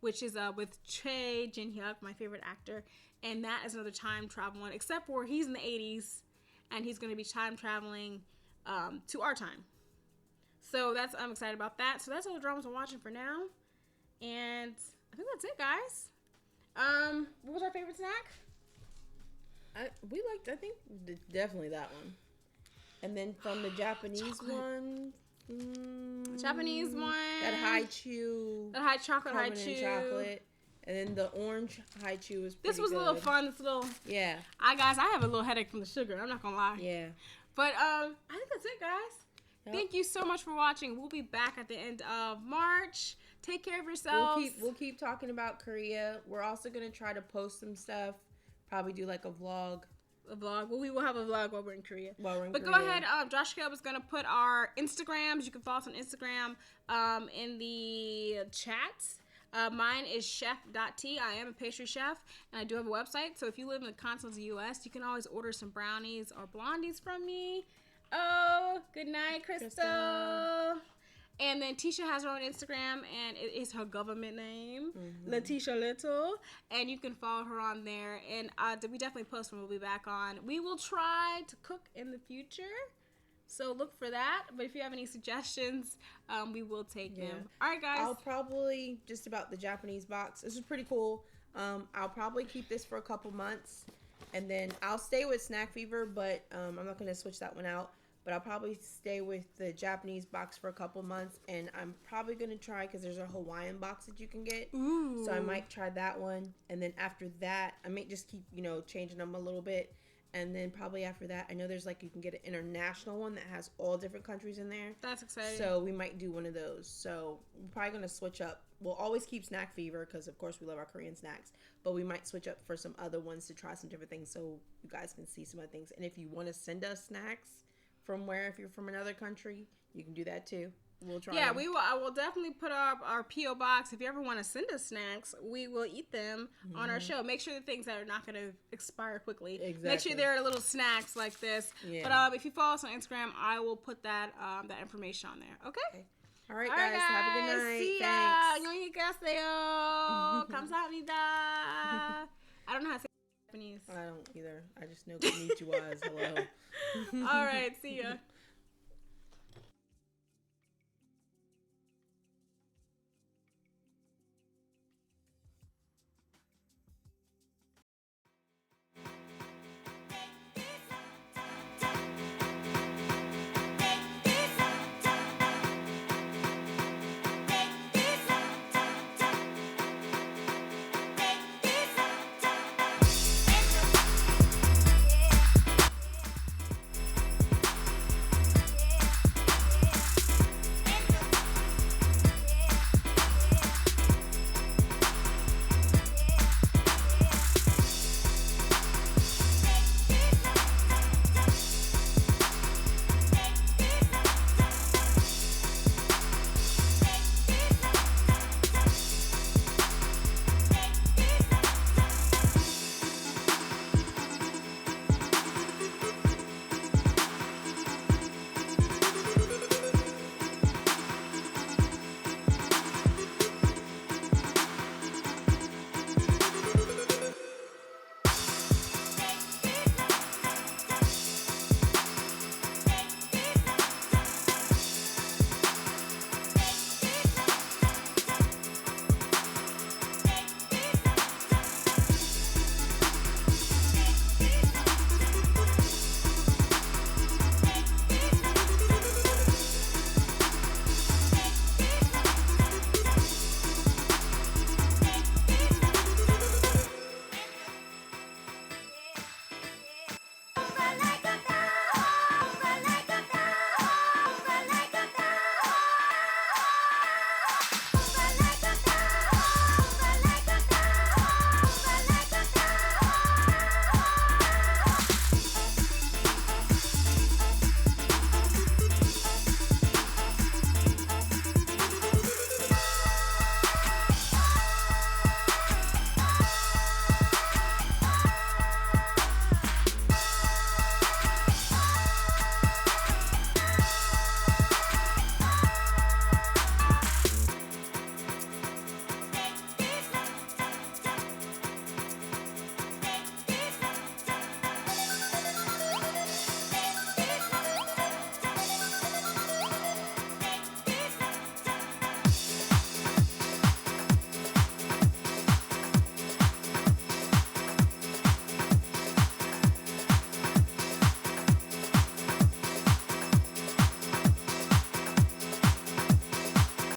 which is with Choi Jin-hyuk, my favorite actor, and that is another time travel one, except for he's in the 80s, and he's gonna be time traveling to our time. So I'm excited about that. So that's all the dramas I'm watching for now, and I think that's it, guys. What was our favorite snack? I think definitely that one. And then from the Japanese one, Japanese one. that high chew. That high chocolate, high covered in chew. chocolate. And then the orange high chew was pretty This was good. a little fun. This little. Yeah. Guys, I have a little headache from the sugar. I'm not gonna lie. Yeah. But I think that's it, guys. Yep. Thank you so much for watching. We'll be back at the end of March. Take care of yourselves. We'll keep talking about Korea. We're also gonna try to post some stuff. Probably do like a vlog. Well, we will have a vlog while we're in Korea. While we're in But Korea. go ahead. Josh Caleb is gonna put our Instagrams. You can follow us on Instagram in the chat. Mine is chef.t. I am a pastry chef, and I do have a website. So if you live in the continental US, you can always order some brownies or blondies from me. Oh, good night, Crystal. And then Tisha has her own Instagram, and it is her government name, Letitia Little. And you can follow her on there. And we definitely post when we'll be back on. We will try to cook in the future, so look for that. But if you have any suggestions, we will take them. All right, guys. I'll probably, just about the Japanese box, this is pretty cool. I'll probably keep this for a couple months, and then I'll stay with Snack Fever, but I'm not going to switch that one out. But I'll probably stay with the Japanese box for a couple months, and I'm probably going to try, because there's a Hawaiian box that you can get. Ooh. So I might try that one, and then after that, I might just keep, changing them a little bit. And then probably after that, I know there's you can get an international one that has all different countries in there. That's exciting. So we might do one of those. So we're probably going to switch up. We'll always keep Snack Fever because, of course, we love our Korean snacks. But we might switch up for some other ones to try some different things so you guys can see some other things. And if you want to send us snacks from if you're from another country, you can do that too. We'll try. Yeah, them. we will. I will definitely put up our P.O. box. If you ever want to send us snacks, we will eat them on our show. Make sure the things that are not going to expire quickly. Exactly. Make sure there are little snacks like this. Yeah. But if you follow us on Instagram, I will put that information on there. Okay? All right, guys. Have a good night. See ya. Thanks. 안녕히 가세요. 감사합니다. I don't know how to say Japanese. I don't either. I just know konnichiwa is hello. All right. See ya.